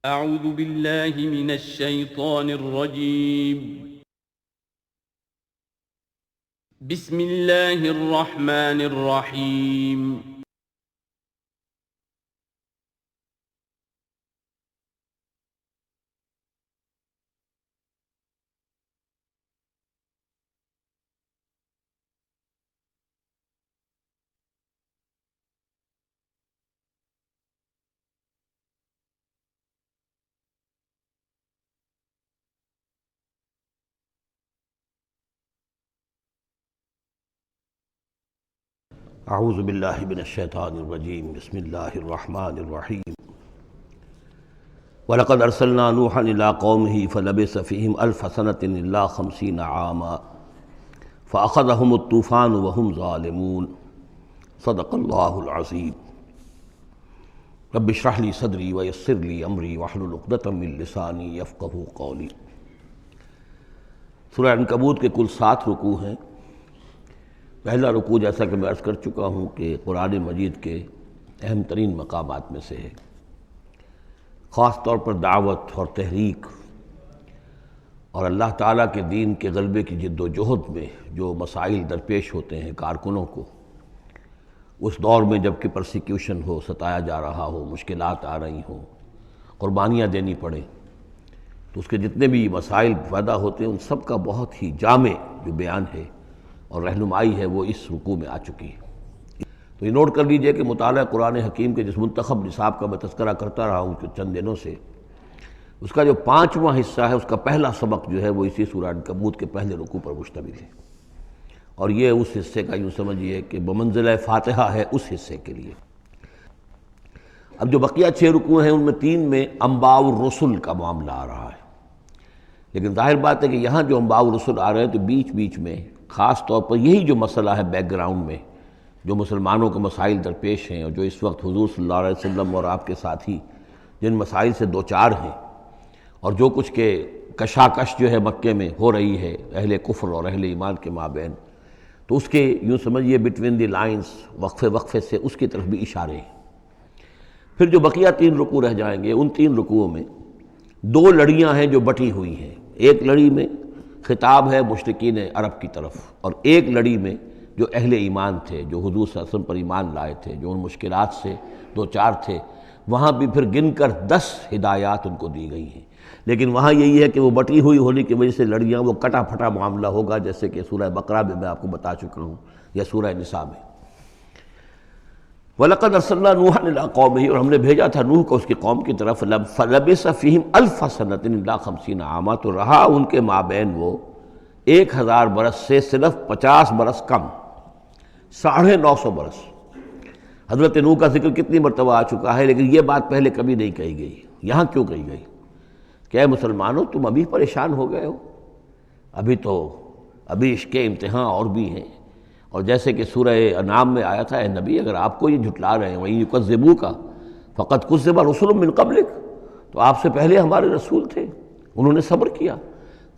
اعوذ باللہ من الشیطان الرجیم بسم اللہ الرحمن الرحیم اعوذ باللہ من الشیطان الرجیم بسم اللہ الرحمن الرحیم وَلَقَدْ أَرْسَلْنَا نُوحًا إِلَىٰ قَوْمِهِ فَلَبِثَ فِيهِمْ أَلْفَ سَنَةٍ إِلَّا 50 عَامًا فَأَخَذَهُمُ الطُّوفَانُ وَهُمْ ظَالِمُونَ صدق اللہ العظیم۔ رب اشرح لي صدری ويسر لي امری واحلل عقدۃ من لسانی یفقہوا قولی۔ سورہ عنکبوت کے کل 7 رکوع ہیں۔ پہلا رکوع جیسا کہ میں عرض کر چکا ہوں کہ قرآن مجید کے اہم ترین مقامات میں سے ہے، خاص طور پر دعوت اور تحریک اور اللہ تعالیٰ کے دین کے غلبے کی جد و جہد میں جو مسائل درپیش ہوتے ہیں کارکنوں کو، اس دور میں جب کہ پرسیکیوشن ہو، ستایا جا رہا ہو، مشکلات آ رہی ہوں، قربانیاں دینی پڑیں، تو اس کے جتنے بھی مسائل پیدا ہوتے ہیں ان سب کا بہت ہی جامع جو بیان ہے اور رہنمائی ہے وہ اس رکوع میں آ چکی ہے۔ تو یہ نوٹ کر لیجئے کہ مطالعہ قرآن حکیم کے جس منتخب نصاب کا میں تذکرہ کرتا رہا ہوں چند دنوں سے، اس کا جو 5واں حصہ ہے، اس کا پہلا سبق جو ہے وہ اسی سورہ عنکبوت کے پہلے رکوع پر مشتمل ہے، اور یہ اس حصے کا یوں سمجھیے کہ بمنزلہ فاتحہ ہے اس حصے کے لیے۔ اب جو بقیہ 6 رکوع ہیں ان میں 3 میں انباء الرسل کا معاملہ آ رہا ہے، لیکن ظاہر بات ہے کہ یہاں جو انباء الرسل آ رہے ہیں تو بیچ بیچ میں خاص طور پر یہی جو مسئلہ ہے بیک گراؤنڈ میں جو مسلمانوں کے مسائل درپیش ہیں، اور جو اس وقت حضور صلی اللہ علیہ وسلم اور آپ کے ساتھی جن مسائل سے دوچار ہیں، اور جو کچھ کہ کشاکش جو ہے مکے میں ہو رہی ہے اہل کفر اور اہل ایمان کے مابین، تو اس کے یوں سمجھیے بٹوین دی لائنز وقفے وقفے سے اس کی طرف بھی اشارے ہیں۔ پھر جو بقیہ 3 رکوع رہ جائیں گے، ان 3 رکوعوں میں 2 لڑیاں ہیں جو بٹی ہوئی ہیں۔ ایک لڑی میں خطاب ہے مشرکین عرب کی طرف، اور ایک لڑی میں جو اہل ایمان تھے، جو حضور صلی اللہ علیہ وسلم پر ایمان لائے تھے، جو ان مشکلات سے دوچار تھے، وہاں بھی پھر گن کر 10 ہدایات ان کو دی گئی ہیں، لیکن وہاں یہی ہے کہ وہ بٹی ہوئی ہونے کی وجہ سے لڑیاں وہ کٹا پھٹا معاملہ ہوگا، جیسے کہ سورہ بقرہ میں آپ کو بتا چکا ہوں یا سورہ نساء میں۔ وَلَقَدْ أَرْسَلْنَا نُوحًا إِلَىٰ قَوْمِهِ، اور ہم نے بھیجا تھا نوح کو اس کی قوم کی طرف، فَلَبِثَ فِيهِمْ أَلْفَ سَنَةٍ إِلَّا 50 عَامًا، تو رہا ان کے مابین وہ 1000 برس سے صرف 50 برس کم، 950 برس۔ حضرت نوح کا ذکر کتنی مرتبہ آ چکا ہے، لیکن یہ بات پہلے کبھی نہیں کہی گئی، یہاں کیوں کہی گئی کہ اے مسلمانوں تم ابھی پریشان ہو گئے ہو، ابھی عشق امتحان اور بھی ہیں، اور جیسے کہ سورہ انعام میں آیا تھا، اے نبی اگر آپ کو یہ جھٹلا رہے ہیں وَإِن يُكَذِّبُوكَ فَقَدْ كُذِّبَ رُسُلٌ مِّن قَبْلِكَ، تو آپ سے پہلے ہمارے رسول تھے، انہوں نے صبر کیا۔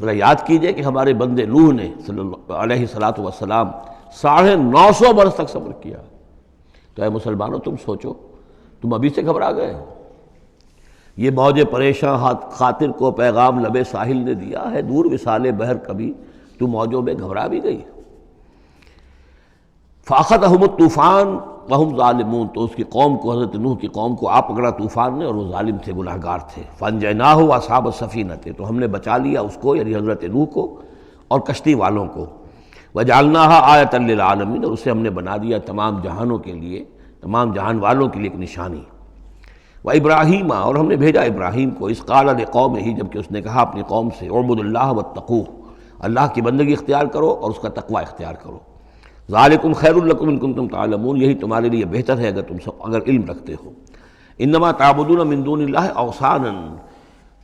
ذرا یاد کیجئے کہ ہمارے بندے نوح نے صلی اللہ علیہ السلام 950 برس تک صبر کیا۔ تو اے مسلمانوں تم سوچو، تم ابھی سے گھبرا گئے ہو؟ یہ موج پریشاں خاطر کو پیغام لبے ساحل نے دیا ہے، دور وصال بحر کبھی تو موجوں میں گھبرا بھی گئی۔ فَأَخَذَهُمُ الطُّوفَانُ وَهُمْ ظَالِمُونَ، تو اس کی قوم کو، حضرت نوح کی قوم کو آ پکڑا طوفان نے، اور وہ ظالم تھے، گناہگار تھے۔ فَأَنجَيْنَاهُ وَأَصْحَابَ السَّفِينَةِ، تو ہم نے بچا لیا اس کو، یعنی حضرت نوح کو اور کشتی والوں کو۔ وَجَعَلْنَاهَا آیَةً لِّلْعَالَمِينَ، اور اسے ہم نے بنا دیا تمام جہانوں کے لیے، تمام جہان والوں کے لیے ایک نشانی۔ وَإِبْرَاهِيمَ، اور ہم نے بھیجا ابراہیم کو، اذ قال لقومہ، جب کہ اس نے کہا اپنی قوم سے، اعبدوا اللہ واتقوہ، اللہ کی بندگی اختیار کرو اور اس کا تقوی اختیار کرو۔ ذالکم خیر لکم ان کنتم تعلمون، یہی تمہارے لیے بہتر ہے اگر علم رکھتے ہو۔ انما تعبدون من دون اللہ اوثانا،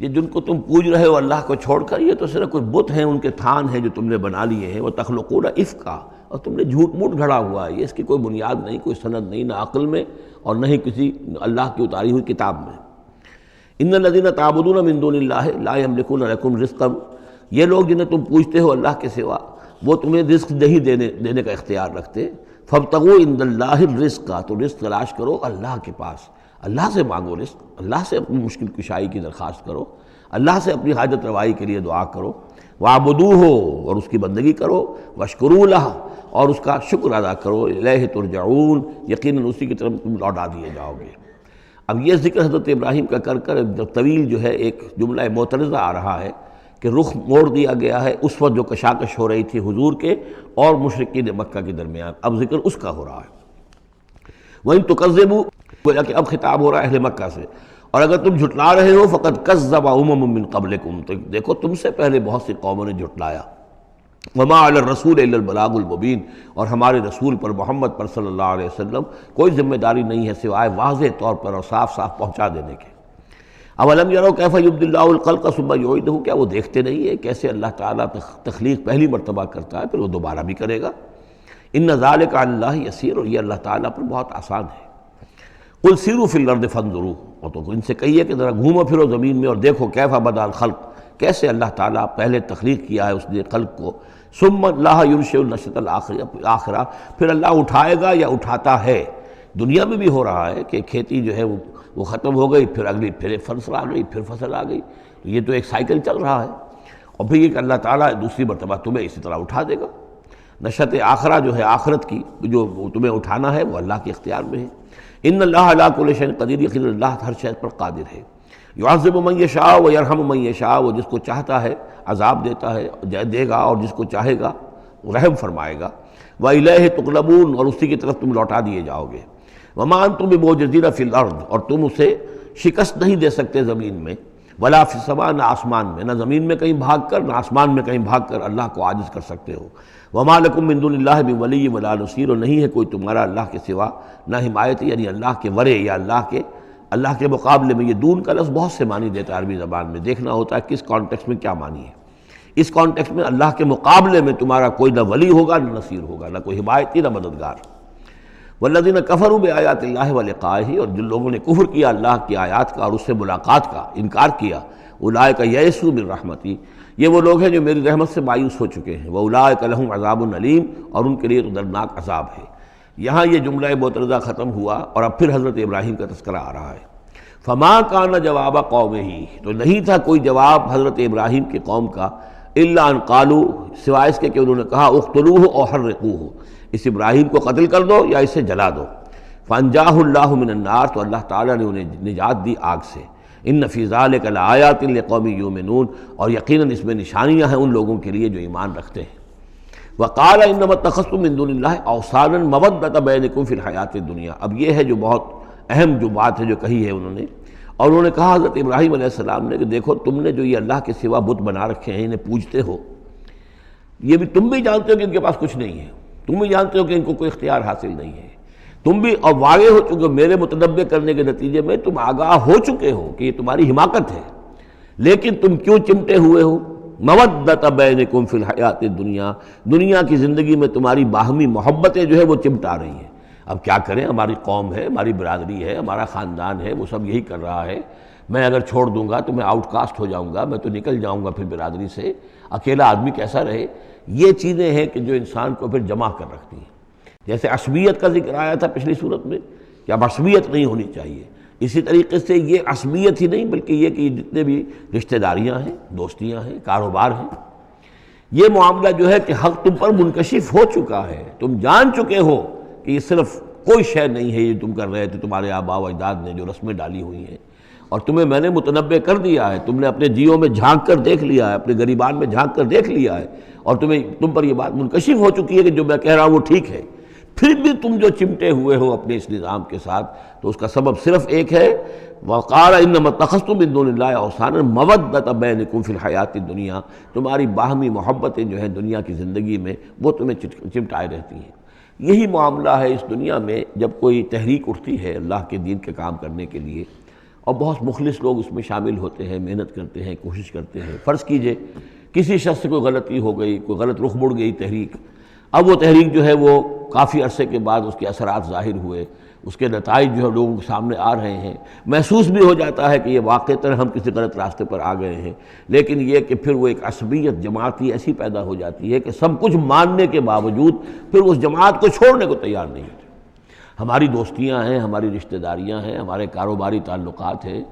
یہ جن کو تم پوج رہے ہو اللہ کو چھوڑ کر، یہ تو صرف کوئی بت ہیں، ان کے تھان ہیں جو تم نے بنا لیے ہیں۔ وتخلقون افکا، اور تم نے جھوٹ موٹ گھڑا ہوا ہے، یہ اس کی کوئی بنیاد نہیں، کوئی سند نہیں، نہ عقل میں اور نہ ہی کسی اللہ کی اتاری ہوئی کتاب میں۔ ان الذین تعبدون من دون اللہ لا یملکون لکم رزقا، یہ لوگ جنہیں تم پوجتے ہو اللہ کے سوا، وہ تمہیں رزق نہیں دینے کا اختیار رکھتے۔ فابتغوا عند اللہ الرزق، تو رزق تلاش کرو اللہ کے پاس، اللہ سے مانگو رزق، اللہ سے اپنی مشکل کشائی کی درخواست کرو، اللہ سے اپنی حاجت روائی کے لیے دعا کرو، وَاعْبُدُوهُ اور اس کی بندگی کرو، وَاشْكُرُوا لَهُ اور اس کا شکر ادا کرو، الیہ ترجعون یقیناً اسی کی طرف تم لوٹا دیے جاؤ گے۔ اب یہ ذکر حضرت ابراہیم کا کر کر طویل جو ہے ایک جملہ معترضہ آ رہا ہے کہ رخ موڑ دیا گیا ہے اس وقت جو کشاکش ہو رہی تھی حضور کے اور مشرکین مکہ کے درمیان، اب ذکر اس کا ہو رہا ہے۔ وَإِن تُكَذِّبُوا گویا کہ اب خطاب ہو رہا ہے اہل مکہ سے، اور اگر تم جھٹلا رہے ہو فقد کذب امم من قبلکم، تو دیکھو تم سے پہلے بہت سی قوموں نے جھٹلایا، وما علی الرسول الا البلاغ المبین، اور ہمارے رسول پر محمد پر صلی اللہ علیہ وسلم کوئی ذمہ داری نہیں ہے سوائے واضح طور پر اور صاف صاف پہنچا دینے کے۔ اولم یروا کیف یبدی اللہ الخلق ثم یعیدہ، کیا وہ دیکھتے نہیں ہے کیسے اللہ تعالیٰ تخلیق پہلی مرتبہ کرتا ہے پھر وہ دوبارہ بھی کرے گا۔ ان ذلک علی اللہ یسیر، اور یہ اللہ تعالیٰ پر بہت آسان ہے۔ قل سیروا فی الارض فانظروا، اور تو ان سے کہیے کہ ذرا گھومو پھرو زمین میں اور دیکھو کیف بدا الخلق، کیسے اللہ تعالیٰ پہلے تخلیق کیا ہے اس نے خلق کو، ثم اللہ ینشئ النشأۃ الآخرہ، پھر اللہ اٹھائے گا یا اٹھاتا ہے۔ دنیا میں بھی ہو رہا ہے کہ کھیتی جو ہے وہ ختم ہو گئی، پھر اگلی پھر فصل آ گئی، پھر فصل آ گئی، تو یہ تو ایک سائیکل چل رہا ہے، اور پھر یہ کہ اللہ تعالیٰ دوسری مرتبہ تمہیں اسی طرح اٹھا دے گا۔ نشأۃ آخرہ جو ہے آخرت کی جو تمہیں اٹھانا ہے وہ اللہ کے اختیار میں ہے۔ ان اللہ علی کل شیء قدیر، یقیناً اللہ ہر شے پر قادر ہے۔ یعذب من یشاء ویرحم من یشاء، وہ جس کو چاہتا ہے عذاب دیتا ہے دے گا، اور جس کو چاہے گا رحم فرمائے گا۔ وإلیہ تقلبون، اور اسی کی طرف تم لوٹا دیے جاؤ گے۔ وما انتم بمعجزین فی الارض، اور تم اسے شکست نہیں دے سکتے زمین میں، ولا فی السماء، نہ آسمان میں، نہ زمین میں کہیں بھاگ کر نہ آسمان میں کہیں بھاگ کر اللہ کو عاجز کر سکتے ہو۔ وما لکم من دون اللہ من ولی ولا نصیر، اور نہیں ہے کوئی تمہارا اللہ کے سوا نہ حمایت، یعنی اللہ کے ورے یا اللہ کے مقابلے میں۔ یہ دون کا لفظ بہت سے معنی دیتا ہے عربی زبان میں، دیکھنا ہوتا ہے کس کانٹیکسٹ میں کیا معنی ہے۔ اس کانٹیکسٹ میں اللہ کے مقابلے میں تمہارا کوئی نہ ولی ہوگا نہ نصیر ہوگا، نہ کوئی حمایتی نہ مددگار۔ والذین کفروا بآیات اللہ ولقائہ، اور جن لوگوں نے کفر کیا اللہ کی آیات کا اور اس سے ملاقات کا انکار کیا، اولئک یئسوا من رحمتی، یہ وہ لوگ ہیں جو میری رحمت سے مایوس ہو چکے ہیں، واولئک لہم عذاب علیم، اور ان کے لیے تو دردناک عذاب ہے۔ یہاں یہ جملہ معترضہ ختم ہوا اور اب پھر حضرت ابراہیم کا تذکرہ آ رہا ہے۔ فما کان جواب قومہ، تو نہیں تھا کوئی جواب حضرت ابراہیم کی قوم کا، الا ان قالوا، سوائے اس کے کہ انہوں نے کہا اقتلوہ او حرقوہ، اس ابراہیم کو قتل کر دو یا اسے جلا دو۔ فانجاہ اللہ من النار، تو اللہ تعالیٰ نے انہیں نجات دی آگ سے۔ ان فی ذلک لآیات لقوم یؤمنون، اور یقیناً اس میں نشانیاں ہیں ان لوگوں کے لیے جو ایمان رکھتے ہیں۔ وقال انما اتخذتم من دون اللہ اوثانا مودۃ بینکم فی الحیاۃ الدنیا، اب یہ ہے جو بہت اہم جو بات ہے جو کہی ہے انہوں نے، اور انہوں نے کہا حضرت ابراہیم علیہ السلام نے کہ دیکھو تم نے جو یہ اللہ کے سوا بت بنا رکھے ہیں، انہیں پوجتے ہو، یہ بھی تم بھی جانتے ہو کہ ان کے پاس کچھ نہیں ہے، تم بھی جانتے ہو کہ ان کو کوئی اختیار حاصل نہیں ہے، تم بھی اور واقع ہو چکے ہو، میرے متنبع کرنے کے نتیجے میں تم آگاہ ہو چکے ہو کہ یہ تمہاری حماقت ہے، لیکن تم کیوں چمٹے ہوئے ہو؟ مودۃ بینکم فی الحیات الدنیا، دنیا کی زندگی میں تمہاری باہمی محبتیں جو ہے وہ چمٹا رہی ہیں۔ اب کیا کریں، ہماری قوم ہے، ہماری برادری ہے، ہمارا خاندان ہے، وہ سب یہی کر رہا ہے، میں اگر چھوڑ دوں گا تو میں آؤٹ کاسٹ ہو جاؤں گا، میں تو نکل جاؤں گا پھر برادری سے، اکیلا آدمی کیسا رہے۔ یہ چیزیں ہیں کہ جو انسان کو پھر جمع کر رکھتی ہیں۔ جیسے عصبیت کا ذکر آیا تھا پچھلی صورت میں کہ اب عصبیت نہیں ہونی چاہیے، اسی طریقے سے یہ عصبیت ہی نہیں بلکہ یہ کہ جتنے بھی رشتہ داریاں ہیں، دوستیاں ہیں، کاروبار ہیں، یہ معاملہ جو ہے کہ حق تم پر منکشف ہو چکا ہے، تم جان چکے ہو کہ یہ صرف کوئی شے نہیں ہے یہ تم کر رہے تھے، تمہارے آباء و اجداد نے جو رسمیں ڈالی ہوئی ہیں، اور تمہیں میں نے متنبع کر دیا ہے، تم نے اپنے جیوں میں جھانک کر دیکھ لیا ہے، اپنے گریبان میں جھانک کر دیکھ لیا ہے، اور تم پر یہ بات منکشف ہو چکی ہے کہ جو میں کہہ رہا ہوں وہ ٹھیک ہے، پھر بھی تم جو چمٹے ہوئے ہو اپنے اس نظام کے ساتھ، تو اس کا سبب صرف ایک ہے، وقال انما اتخذتم من دون اللہ اوثانا مودۃ بینکم فی الحیاۃ الدنیا، تمہاری باہمی محبتیں جو ہیں دنیا کی زندگی میں وہ تمہیں چمٹائے رہتی ہیں۔ یہی معاملہ ہے اس دنیا میں جب کوئی تحریک اٹھتی ہے اللہ کے دین کے کام کرنے کے لیے، اور بہت مخلص لوگ اس میں شامل ہوتے ہیں، محنت کرتے ہیں، کوشش کرتے ہیں۔ فرض کیجئے کسی شخص سے کوئی غلطی ہو گئی، کوئی غلط رخ مڑ گئی تحریک، اب وہ تحریک جو ہے وہ کافی عرصے کے بعد اس کے اثرات ظاہر ہوئے، اس کے نتائج جو ہے لوگوں کے سامنے آ رہے ہیں، محسوس بھی ہو جاتا ہے کہ یہ واقعتاً ہم کسی غلط راستے پر آ گئے ہیں، لیکن یہ کہ پھر وہ ایک عصبیت جماعتی ایسی پیدا ہو جاتی ہے کہ سب کچھ ماننے کے باوجود پھر اس جماعت کو چھوڑنے کو تیار نہیں ہوتے۔ ہماری دوستیاں ہیں، ہماری رشتہ داریاں ہیں، ہمارے کاروباری تعلقات ہیں،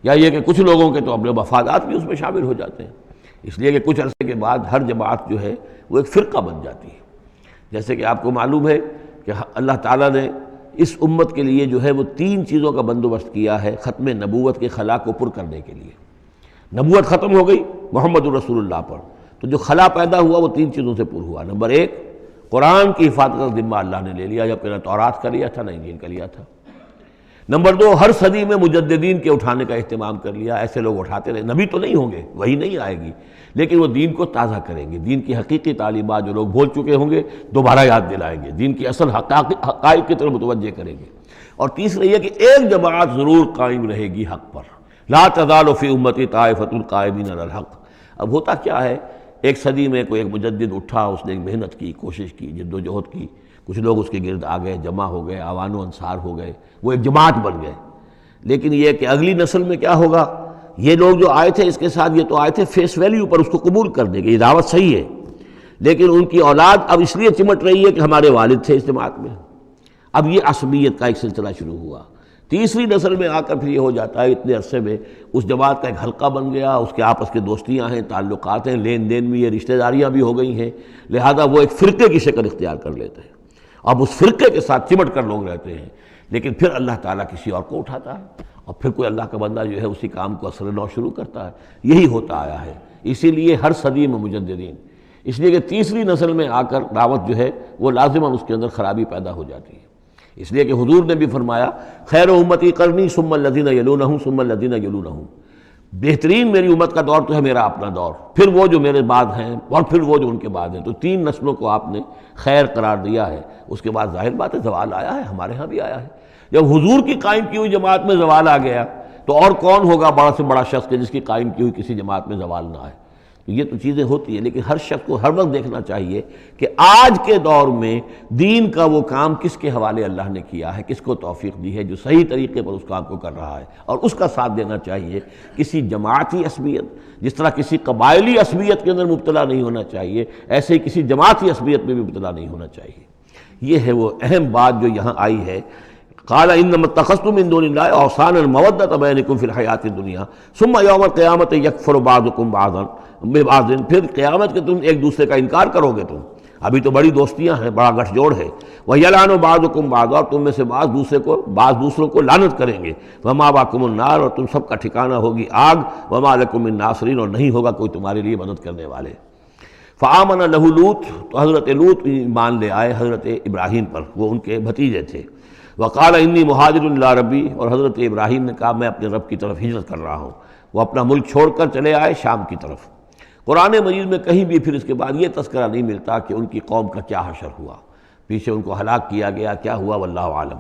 یا یہ کہ کچھ لوگوں کے تو اپنے مفادات بھی اس میں شامل ہو جاتے ہیں، اس لیے کہ کچھ عرصے کے بعد ہر جماعت جو ہے وہ ایک فرقہ بن جاتی ہے۔ جیسے کہ آپ کو معلوم ہے کہ اللہ تعالیٰ نے اس امت کے لیے جو ہے وہ 3 چیزوں کا بندوبست کیا ہے ختم نبوت کے خلا کو پر کرنے کے لیے۔ نبوت ختم ہو گئی محمد الرسول اللہ پر، تو جو خلا پیدا ہوا وہ 3 چیزوں سے پر ہوا۔ نمبر 1، قرآن کی حفاظت کا ذمہ اللہ نے لے لیا، جبکہ نہ تورات کا لیا تھا نہ انجیل کا لیا تھا۔ نمبر 2، ہر صدی میں مجددین کے اٹھانے کا اہتمام کر لیا، ایسے لوگ اٹھاتے رہے، نبی تو نہیں ہوں گے، وہی نہیں آئے گی، لیکن وہ دین کو تازہ کریں گے، دین کی حقیقی تعلیمات جو لوگ بھول چکے ہوں گے دوبارہ یاد دلائیں گے، دین کی اصل حقائق کی طرف متوجہ کریں گے۔ اور تیسرا یہ کہ ایک جماعت ضرور قائم رہے گی حق پر، لا تزال فی امتی طائفۃ قائمین علی الحق۔ اب ہوتا کیا ہے، ایک صدی میں کوئی ایک مجدد اٹھا، اس نے ایک محنت کی، کوشش کی، جد و جہد کی، کچھ لوگ اس کے گرد آ گئے، جمع ہو گئے، اعوان و انصار ہو گئے، وہ ایک جماعت بن گئے۔ لیکن یہ کہ اگلی نسل میں کیا ہوگا، یہ لوگ جو آئے تھے اس کے ساتھ، یہ تو آئے تھے فیس ویلیو پر اس کو قبول کرنے کے، یہ دعوت صحیح ہے، لیکن ان کی اولاد اب اس لیے چمٹ رہی ہے کہ ہمارے والد تھے اس جماعت میں۔ اب یہ عصبیت کا ایک سلسلہ شروع ہوا۔ تیسری نسل میں آ کر پھر یہ ہو جاتا ہے، اتنے عرصے میں اس جماعت کا ایک حلقہ بن گیا، اس کے آپس کے دوستیاں ہیں، تعلقات ہیں، لین دین بھی ہے، رشتہ داریاں بھی ہو گئی ہیں، لہذا وہ ایک فرقے کی شکل اختیار کر لیتے ہیں۔ اب اس فرقے کے ساتھ چمٹ کر لوگ رہتے ہیں، لیکن پھر اللہ تعالیٰ کسی اور کو اٹھاتا ہے، اور پھر کوئی اللہ کا بندہ جو ہے اسی کام کو اثر نو شروع کرتا ہے۔ یہی ہوتا آیا ہے، اسی لیے ہر صدی میں مجددین، اس لیے کہ تیسری نسل میں آ کر دعوت جو ہے وہ لازماً اس کے اندر خرابی پیدا ہو جاتی ہے۔ اس لیے کہ حضور نے بھی فرمایا، خیر امتی قرنی ثم الذین یلونہم ثم الذین یلونہم، بہترین میری امت کا دور تو ہے میرا اپنا دور، پھر وہ جو میرے بعد ہیں، اور پھر وہ جو ان کے بعد ہیں۔ تو 3 نسلوں کو آپ نے خیر قرار دیا ہے۔ اس کے بعد ظاہر بات ہے زوال آیا ہے، ہمارے ہاں بھی آیا ہے۔ جب حضور کی قائم کی ہوئی جماعت میں زوال آ گیا تو اور کون ہوگا بڑا سے بڑا شخص کہ جس کی قائم کی ہوئی کسی جماعت میں زوال نہ آئے۔ تو یہ تو چیزیں ہوتی ہیں، لیکن ہر شخص کو ہر وقت دیکھنا چاہیے کہ آج کے دور میں دین کا وہ کام کس کے حوالے اللہ نے کیا ہے، کس کو توفیق دی ہے جو صحیح طریقے پر اس کام کو کر رہا ہے، اور اس کا ساتھ دینا چاہیے۔ کسی جماعتی عصبیت، جس طرح کسی قبائلی عصبیت کے اندر مبتلا نہیں ہونا چاہیے، ایسے ہی کسی جماعتی عصبیت میں بھی مبتلا نہیں ہونا چاہیے۔ یہ ہے وہ اہم بات جو یہاں آئی ہے۔ قال انما اتخذتم من دون اللہ اوثانا مودۃ بینکم فی الحیاۃ الدنیا ثم یوم القیامۃ یکفر بعضکم بعضا ببعض، پھر قیامت کے تم ایک دوسرے کا انکار کرو گے، تم ابھی تو بڑی دوستیاں ہیں، بڑا گٹھ جوڑ ہے، وَيَلْعَنُ بَعْضُكُمْ بَعْضًا، اور تم میں سے بعض دوسروں کو لعنت کریں گے، وَمَأْوَاكُمُ النَّارُ، اور تم سب کا ٹھکانہ ہوگی آگ، وَمَا لَكُم مِّن نَاصِرِينَ، اور نہیں ہوگا کوئی تمہارے لیے مدد کرنے والے۔ فآمن لہ لوط، تو حضرت لوط ایمان لے آئے حضرت ابراہیم پر، وہ ان کے بھتیجے تھے۔ وقال انی مہاجر الی ربی، اور حضرت ابراہیم نے کہا میں اپنے رب کی طرف ہجرت کر رہا ہوں۔ وہ اپنا ملک چھوڑ کر چلے آئے شام کی طرف۔ قرآن مجید میں کہیں بھی پھر اس کے بعد یہ تذکرہ نہیں ملتا کہ ان کی قوم کا کیا حشر ہوا، پیچھے ان کو ہلاک کیا گیا، کیا ہوا، واللہ عالم۔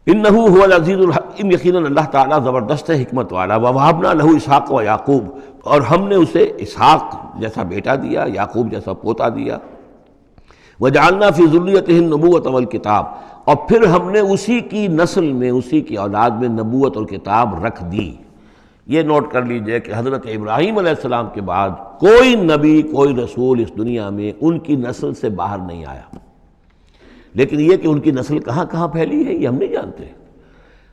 انہ هو العزیز الحکیم، یقیناً اللہ تعالیٰ زبردست ہے، حکمت والا۔ ووہبنا لہ اسحاق و یعقوب، اور ہم نے اسے اسحاق جیسا بیٹا دیا، یعقوب جیسا پوتا دیا۔ وجعلنا فی ذریتہ النبوۃ والکتاب، اور پھر ہم نے اسی کی نسل میں، اسی کی اولاد میں نبوت اور کتاب رکھ دی۔ یہ نوٹ کر لیجئے کہ حضرت ابراہیم علیہ السلام کے بعد کوئی نبی، کوئی رسول اس دنیا میں ان کی نسل سے باہر نہیں آیا، لیکن یہ کہ ان کی نسل کہاں کہاں پھیلی ہے یہ ہم نہیں جانتے۔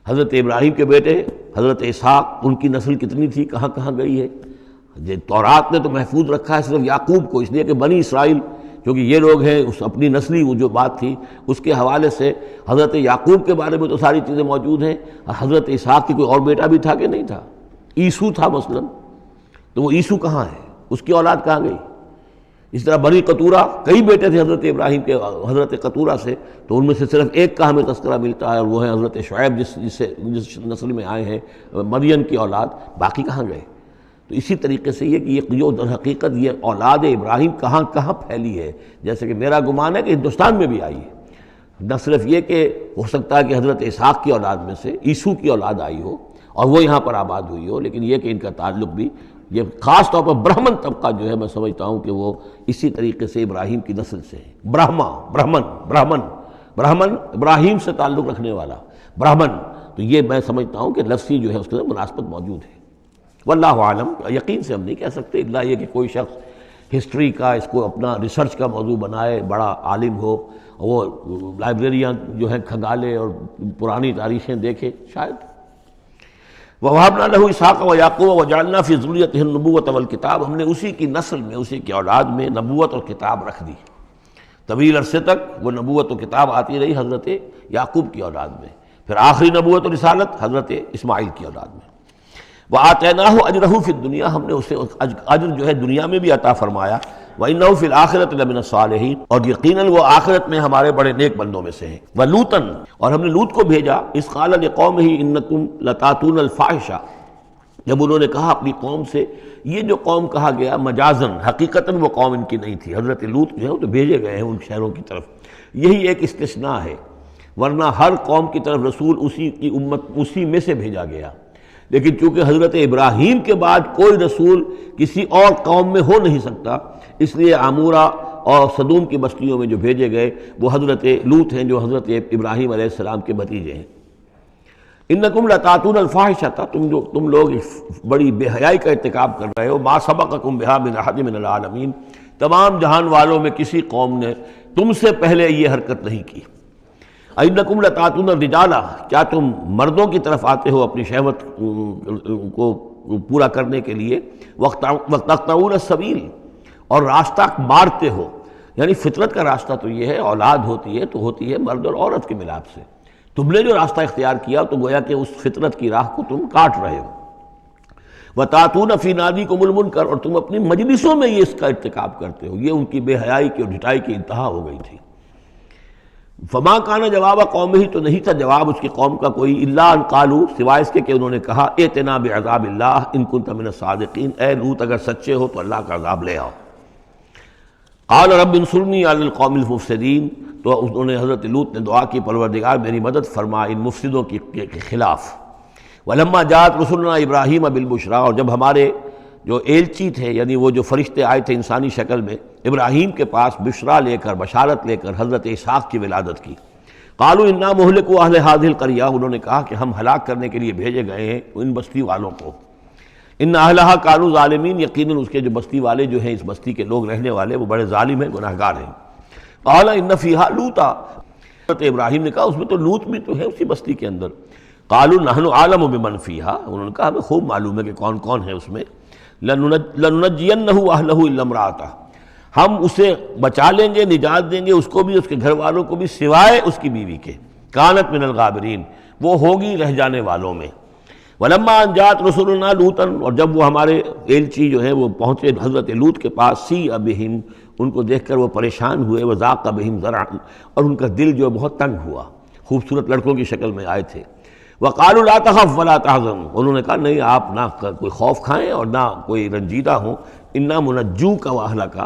حضرت ابراہیم کے بیٹے حضرت اسحاق، ان کی نسل کتنی تھی، کہاں کہاں گئی ہے۔ تورات نے تو محفوظ رکھا ہے صرف یعقوب کو، اس لیے کہ بنی اسرائیل کیونکہ یہ لوگ ہیں، اس اپنی نسلی وہ جو بات تھی اس کے حوالے سے حضرت یعقوب کے بارے میں تو ساری چیزیں موجود ہیں۔ حضرت اسحاق کی کوئی اور بیٹا بھی تھا کہ نہیں تھا، عیسو تھا مثلا، تو وہ عیسو کہاں ہے، اس کی اولاد کہاں گئی۔ اس طرح بنی قطورہ، کئی بیٹے تھے حضرت ابراہیم کے حضرت قطورہ سے، تو ان میں سے صرف ایک کا ہمیں تذکرہ ملتا ہے، اور وہ ہے حضرت شعیب جس نسل میں آئے ہیں، مریم کی اولاد، باقی کہاں گئے۔ تو اسی طریقے سے یہ کہ یہ جو در حقیقت یہ اولاد ابراہیم کہاں کہاں پھیلی ہے، جیسے کہ میرا گمان ہے کہ ہندوستان میں بھی آئی ہے۔ نہ صرف یہ کہ ہو سکتا ہے کہ حضرت اسحاق کی اولاد میں سے عیسو کی اولاد آئی ہو اور وہ یہاں پر آباد ہوئی ہو، لیکن یہ کہ ان کا تعلق بھی یہ خاص طور پر برہمن طبقہ جو ہے، میں سمجھتا ہوں کہ وہ اسی طریقے سے ابراہیم کی نسل سے ہے۔ برہمن ابراہیم سے تعلق رکھنے والا برہمن، تو یہ میں سمجھتا ہوں کہ لفظی جو ہے اس کے اندر مناسبت موجود ہے۔ واللہ عالم، یقین سے ہم نہیں کہہ سکتے، اللہ یہ کہ کوئی شخص ہسٹری کا اس کو اپنا ریسرچ کا موضوع بنائے، بڑا عالم ہو وہ لائبریریاں جو ہیں کھنگالے اور پرانی تاریخیں دیکھے شاید۔ وَوَهَبْنَا لَهُ إِسْحَاقَ وَيَعْقُوبَ وَجَعَلْنَا فِي ذُرِّيَّتِهِ النُّبُوَّةَ وَالْكِتَابَ، ہم نے اسی کی نسل میں، اسی کی اولاد میں نبوت اور کتاب رکھ دی۔ طویل عرصے تک وہ نبوت و کتاب آتی رہی حضرت یعقوب کی اولاد میں، پھر آخری نبوت و رسالت حضرت اسماعیل کی اولاد میں۔ وَآتَيْنَاهُ أَجْرَهُ فِي الدُّنْيَا، ہم نے اسے اجر جو ہے دنیا میں بھی عطا فرمایا۔ وَإِنَّهُ فِي الْآخِرَةِ لَمِنَ الصَّالِحِينَ، اور یقیناً وہ آخرت میں ہمارے بڑے نیک بندوں میں سے ہیں۔ وَلُوطًا، اور ہم نے لوط کو بھیجا، اذ قال لقومه إنكم لتاتون الفاحشة، جب انہوں نے کہا اپنی قوم سے، یہ جو قوم کہا گیا مجازن، حقیقتاً وہ قوم ان کی نہیں تھی، حضرت لوط جو ہے وہ تو بھیجے گئے ہیں ان شہروں کی طرف، یہی ایک استثناء ہے، ورنہ ہر قوم کی طرف رسول اسی کی امت اسی میں سے بھیجا گیا۔ لیکن چونکہ حضرت ابراہیم کے بعد کوئی رسول کسی اور قوم میں ہو نہیں سکتا، اس لیے عامورہ اور صدوم کی بستیوں میں جو بھیجے گئے وہ حضرت لوط ہیں جو حضرت ابراہیم علیہ السلام کے بھتیجے ہیں۔ انکم لتاتون الفاحشۃ، تم لوگ بڑی بے حیائی کا ارتکاب کر رہے ہو، ما سبقکم بہا من احد من العالمین، تمام جہان والوں میں کسی قوم نے تم سے پہلے یہ حرکت نہیں کی۔ انکم لتاتون الرجال، کیا تم مردوں کی طرف آتے ہو اپنی شہوت کو پورا کرنے کے لیے، وتقطعون السبیل، اور راستہ مارتے ہو، یعنی فطرت کا راستہ تو یہ ہے، اولاد ہوتی ہے تو ہوتی ہے مرد اور عورت کے ملاپ سے، تم نے جو راستہ اختیار کیا تو گویا کہ اس فطرت کی راہ کو تم کاٹ رہے ہو۔ وَتَأْتُونَ فِي نَادِيكُمُ الْمُنكَرَ، اور تم اپنی مجلسوں میں یہ اس کا ارتکاب کرتے ہو، یہ ان کی بے حیائی کی اور ڈھٹائی کی انتہا ہو گئی تھی۔ فما کان جواب قومہ، تو نہیں تھا جواب اس کی قوم کا کوئی، الا ان قالوا، سوائے اس کے کہ انہوں نے کہا ائتنا بعذاب اللہ ان کنت من الصادقین، اے لوط اگر سچے ہو تو اللہ کا عذاب لے آؤ۔ قال رب انصرنی علی القوم المفسدین، تو انہوں نے حضرت لوط نے دعا کی پروردگار میری مدد فرما ان مفسدوں کے خلاف۔ ولما جاءت رسلنا ابراہیم بالبشریٰ، اور جب ہمارے جو ایلچی تھے یعنی وہ جو فرشتے آئے تھے انسانی شکل میں ابراہیم کے پاس بشریٰ لے کر، بشارت لے کر حضرت اسحاق کی ولادت کی، قالوا انا مہلکو اہل هذه القریہ، انہوں نے کہا کہ ہم ہلاک کرنے کے لیے بھیجے گئے ہیں ان بستی والوں کو، ان اہلھا کانوا ظالمین، یقیناً اس کے جو بستی والے جو ہیں، اس بستی کے لوگ رہنے والے وہ بڑے ظالم ہیں، گناہگار ہیں۔ قال ان فیہا لوطا، حضرت ابراہیم نے کہا اس میں تو لوط بھی تو ہے اسی بستی کے اندر۔ قالوا نحن اعلم بمن فیہا، انہوں نے کہا ہمیں خوب معلوم ہے کہ کون کون ہے اس میں۔ لننجینہ اہلہ الا امرأتہ، ہم اسے بچا لیں گے، نجات دیں گے، اس کو بھی اس کے گھر والوں کو بھی، سوائے اس کی بیوی کے، کانت من الغابرین، وہ ہوگی رہ جانے والوں میں۔ ولما ان جاءت رسلنا لوطا، اور جب وہ ہمارے ایلچی جو ہیں وہ پہنچے حضرت لوط کے پاس، سیء بہم، ان کو دیکھ کر وہ پریشان ہوئے، وضاق بہم ذرعا، اور ان کا دل جو بہت تنگ ہوا، خوبصورت لڑکوں کی شکل میں آئے تھے۔ وقالوا لا تخف ولا تحزن، انہوں نے کہا نہیں آپ نہ کوئی خوف کھائیں اور نہ کوئی رنجیدہ ہوں، انا منجوک واہلک،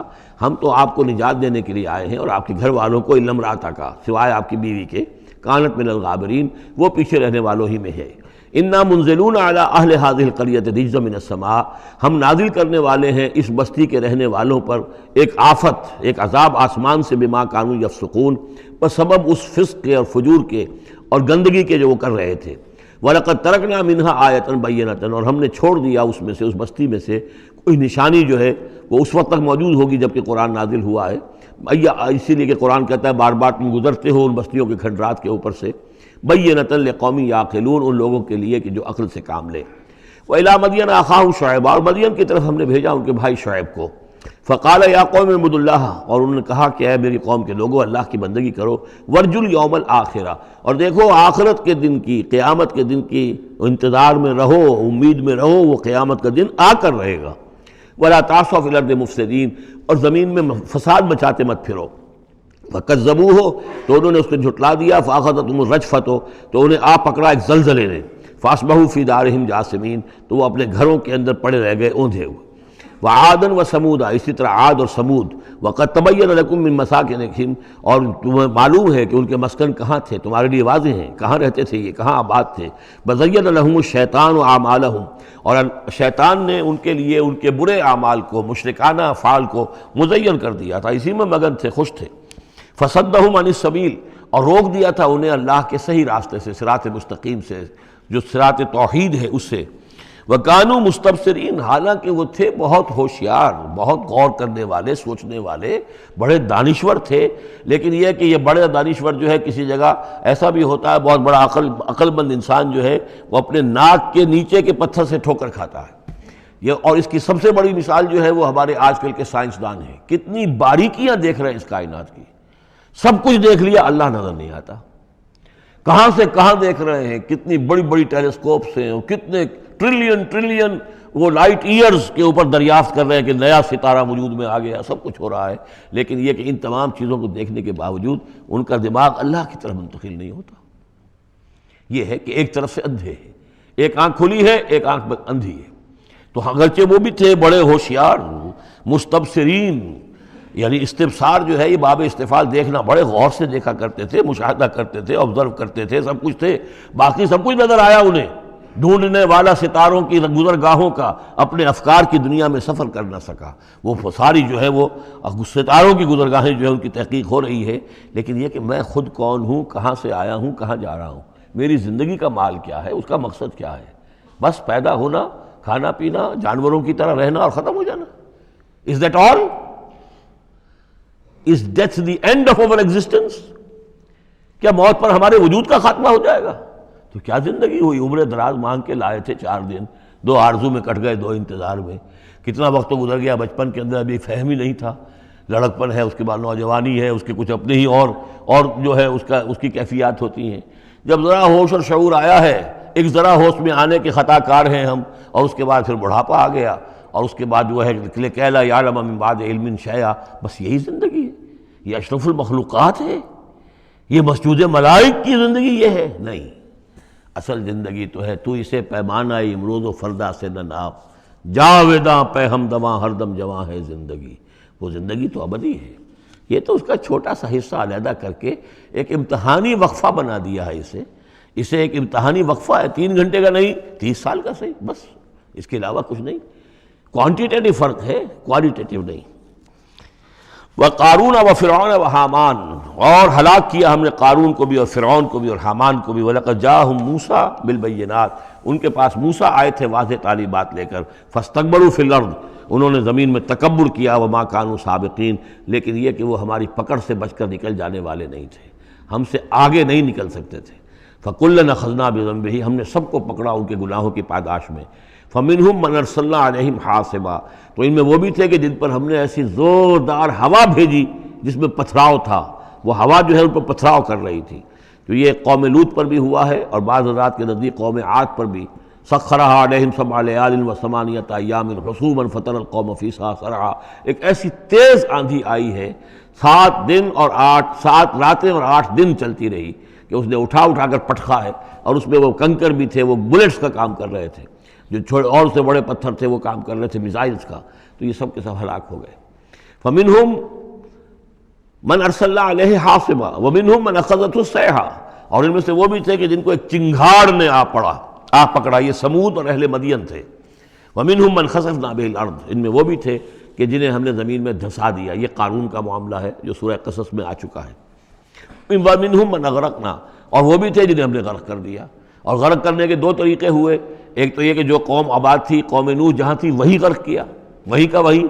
ہم تو آپ کو نجات دینے کے لیے آئے ہیں اور آپ کے گھر والوں کو، الا امرأتک، سوائے آپ کی بیوی کے، کانت من الغابرین، وہ پیچھے رہنے والوں ہی میں ہے۔ انا منزلون علی اہل هذه القریۃ رجزا من السماء، ہم نازل کرنے والے ہیں اس بستی کے رہنے والوں پر ایک آفت، ایک عذاب آسمان سے، بما کانوا یفسقون، بسبب اس فسق کے اور فجور کے اور گندگی کے جو وہ کر رہے تھے۔ وَلَقَدْ تَرَكْنَا مِنْهَا آیَةً بَيِّنَةً، اور ہم نے چھوڑ دیا اس میں سے، اس بستی میں سے کوئی نشانی جو ہے وہ اس وقت تک موجود ہوگی جب کہ قرآن نازل ہوا ہے، اسی لیے کہ قرآن کہتا ہے بار بار تم گزرتے ہو ان بستیوں کے کھنڈرات کے اوپر سے، بَيِّنَةً لِقَوْمٍ يَعْقِلُونَ، ان لوگوں کے لیے کہ جو عقل سے کام لے۔ وَإِلَىٰ مَدْيَنَ أَخَاهُمْ شُعَيْبًا، اور مدین کی طرف ہم نے بھیجا ان کے بھائی شعیب کو۔ فقال یا قوم اعبدوا اللہ، اور انہوں نے کہا کہ اے میری قوم کے لوگوں اللہ کی بندگی کرو، وارجوا الیوم الآخرہ، اور دیکھو آخرت کے دن کی، قیامت کے دن کی انتظار میں رہو، امید میں رہو، وہ قیامت کا دن آ کر رہے گا۔ ولا تعثوا فی الارض مفسدین، اور زمین میں فساد مچاتے مت پھرو۔ فکذبوہ، تو انہوں نے اس کو جھٹلا دیا، فاخذتہم الرجفۃ، تو انہیں آ پکڑا ایک زلزلے نے، فاصبحوا فی دارہم جاثمین، تو وہ اپنے گھروں کے اندر پڑے رہ گئے اوندھے ہوئے۔ وعادا وثمودا، اسی طرح عاد اور سمود، وقد تبین لکم من مساکنہم، اور تمہیں معلوم ہے کہ ان کے مسکن کہاں تھے، تمہارے لیے واضح ہیں کہاں رہتے تھے، یہ کہاں آباد تھے۔ بزین لہم الشیطان اعمالہم، اور شیطان نے ان کے لیے ان کے برے اعمال کو، مشرکانہ افعال کو مزین کر دیا تھا، اسی میں مگن تھے، خوش تھے۔ فصدہم عن السبیل، اور روک دیا تھا انہیں اللہ کے صحیح راستے سے، صراط مستقیم سے، جو صراط توحید ہے اس سے۔ وَكَانُوا مُسْتَبْصِرِينَ، حالانکہ وہ تھے بہت ہوشیار، بہت غور کرنے والے، سوچنے والے، بڑے دانشور تھے. لیکن یہ کہ یہ بڑے دانشور جو ہے کسی جگہ ایسا بھی ہوتا ہے، بہت بڑا عقل مند انسان جو ہے وہ اپنے ناک کے نیچے کے پتھر سے ٹھوکر کھاتا ہے. اور اس کی سب سے بڑی مثال جو ہے وہ ہمارے آج کل کے سائنسدان ہیں. کتنی باریکیاں دیکھ رہے ہیں اس کائنات کی، سب کچھ دیکھ لیا، اللہ نظر نہیں آتا. کہاں سے کہاں دیکھ رہے ہیں، کتنی بڑی بڑی ٹیلیسکوپس ہیں، اور کتنے ٹریلین وہ لائٹ ایئرز کے اوپر دریافت کر رہے ہیں کہ نیا ستارہ وجود میں آ گیا، سب کچھ ہو رہا ہے. لیکن یہ کہ ان تمام چیزوں کو دیکھنے کے باوجود ان کا دماغ اللہ کی طرف منتقل نہیں ہوتا. یہ ہے کہ ایک طرف سے اندھے ہیں، ایک آنکھ کھلی ہے، ایک آنکھ اندھی ہے. تو اگرچہ وہ بھی تھے بڑے ہوشیار، مستبصرین، یعنی استبصار جو ہے یہ باب استفعال، دیکھنا، بڑے غور سے دیکھا کرتے تھے، مشاہدہ کرتے تھے، آبزرو کرتے تھے، سب کچھ تھے. باقی سب کچھ نظر آیا انہیں. ڈھونڈنے والا ستاروں کی گزرگاہوں کا اپنے افکار کی دنیا میں سفر کر نہ سکا. وہ ساری جو ہے وہ ستاروں کی گزرگاہیں جو ہے ان کی تحقیق ہو رہی ہے. لیکن یہ کہ میں خود کون ہوں، کہاں سے آیا ہوں، کہاں جا رہا ہوں، میری زندگی کا مال کیا ہے، اس کا مقصد کیا ہے. بس پیدا ہونا، کھانا پینا، جانوروں کی طرح رہنا اور ختم ہو جانا. Is that all? Is death the end of our existence? کیا موت پر ہمارے وجود کا خاتمہ ہو جائے گا؟ تو کیا زندگی ہوئی. عمر دراز مانگ کے لائے تھے 4 دن، 2 آرزو میں کٹ گئے، 2 انتظار میں. کتنا وقت تو گزر گیا. بچپن کے اندر ابھی فہم ہی نہیں تھا، لڑکپن ہے، اس کے بعد نوجوانی ہے، اس کے کچھ اپنے ہی اور جو ہے اس کی کیفیات ہوتی ہیں. جب ذرا ہوش اور شعور آیا ہے، ایک ذرا ہوش میں آنے کے خطا کار ہیں ہم، اور اس کے بعد پھر بڑھاپا آ گیا، اور اس کے بعد جو ہے کہ لا یعلم من بعد علم شیئا. بس یہی زندگی ہے. یہ اشرف المخلوقات ہے، یہ مسجود ملائک کی زندگی یہ ہے؟ نہیں. اصل زندگی تو ہے تو اسے پیمانہ امروز و فردا سے نہ ناپ، جاویداں پہ ہمدماں ہر دم جواں ہے زندگی. وہ زندگی تو ابدی ہے. یہ تو اس کا چھوٹا سا حصہ علیحدہ کر کے ایک امتحانی وقفہ بنا دیا ہے. اسے ایک امتحانی وقفہ ہے، 3 گھنٹے کا نہیں، 30 سال کا صحیح، بس اس کے علاوہ کچھ نہیں. کوانٹیٹیو فرق ہے، کوالٹیٹیو نہیں. وَقَارُونَ وَفِرْعَوْنَ وَحَامَانَ، اور ہلاک کیا ہم نے قارون کو بھی اور فرعون کو بھی اور حامان کو بھی. وَلَقَدْ جَاءَهُم مُوسَىٰ بِالْبَيِّنَاتِ، ان کے پاس موسیٰ آئے تھے واضح تعلیمات لے کر. فَاسْتَكْبَرُوا فِي الْأَرْضِ، انہوں نے زمین میں تکبر کیا. وَمَا كَانُوا سَابِقِينَ، لیکن یہ کہ وہ ہماری پکڑ سے بچ کر نکل جانے والے نہیں تھے، ہم سے آگے نہیں نکل سکتے تھے. فَكُلًّا أَخَذْنَا بِذَنبِهِ، ہم نے سب کو پکڑا ان کے گناہوں کی پاداش میں. فَمِنْهُمْ مَنْ أَرْسَلْنَا عَلَيْهِمْ حَاصِبًا، تو ان میں وہ بھی تھے کہ جن پر ہم نے ایسی زوردار ہوا بھیجی جس میں پتھراؤ تھا. وہ ہوا جو ہے ان پر پتھراؤ کر رہی تھی. تو یہ قوم لوط پر بھی ہوا ہے، اور بعض حضرات کے نزدیک قوم عاد پر بھی. سخرها عليهم 7 ليال و8 أيام حسوما فترى القوم فيها صرعا، ایک ایسی تیز آندھی آئی ہے، 7 دن اور 7 راتیں اور 8 دن چلتی رہی کہ اس نے اٹھا کر پٹخا ہے. اور اس میں وہ کنکر بھی تھے، وہ بلٹس کا کام کر رہے تھے، جو اور سے بڑے پتھر تھے وہ کام کر رہے تھے، میزائلز کا. تو یہ سب کے سب ہلاک ہو گئے. فمنہم من ارسلنا علیہ حاصبا ومنہم من اخذته الصیحہ، اور ان میں سے وہ بھی تھے کہ جن کو ایک چنگھاڑ نے آ پکڑا. یہ سمود اور اہل مدین تھے. ومنہم من خسفنا به الارض، ان میں وہ بھی تھے کہ جنہیں ہم نے زمین میں دھسا دیا. یہ قارون کا معاملہ ہے جو سورہ قصص میں آ چکا ہے. ومنہم من اغرقنا، اور وہ بھی تھے جنہیں ہم نے غرق کر دیا. اور غرق کرنے کے 2 طریقے ہوئے. ایک تو یہ کہ جو قوم آباد تھی، قوم نوح جہاں تھی، وہی غرق کیا، وہی کا وہی.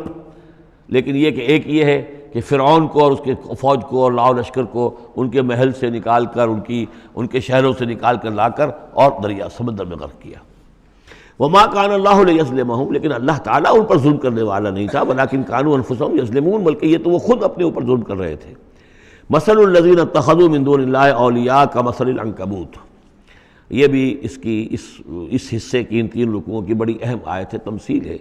لیکن یہ کہ ایک یہ ہے کہ فرعون کو اور اس کے فوج کو اور لاؤ لشکر کو ان کے محل سے نکال کر، ان کے شہروں سے نکال کر لا کر اور دریا سمندر میں غرق کیا. وما كان الله ليظلمهم، لیکن اللہ تعالیٰ ان پر ظلم کرنے والا نہیں تھا. ولكن كانوا انفسهم يظلمون، بلکہ یہ تو وہ خود اپنے اوپر ظلم کر رہے تھے. مثل الذين اتخذوا من دون الله اولیاء كمثل العنکبوت، یہ بھی اس حصے کی ان 3 رکوعوں کی بڑی اہم آیت ہے، تمثیل ہے.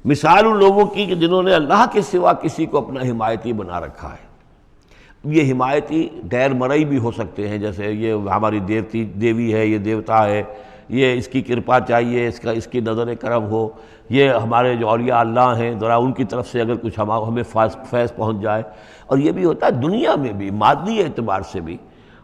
مثال ان لوگوں کی کہ جنہوں نے اللہ کے سوا کسی کو اپنا حمایتی بنا رکھا ہے. یہ حمایتی غیر مرئی بھی ہو سکتے ہیں، جیسے یہ ہماری دیوی ہے، یہ دیوتا ہے، یہ اس کی کرپا چاہیے، اس کی نظر کرم ہو، یہ ہمارے جو اولیاء اللہ ہیں ذرا ان کی طرف سے اگر کچھ ہمیں فیض پہنچ جائے. اور یہ بھی ہوتا ہے دنیا میں بھی، مادی اعتبار سے بھی.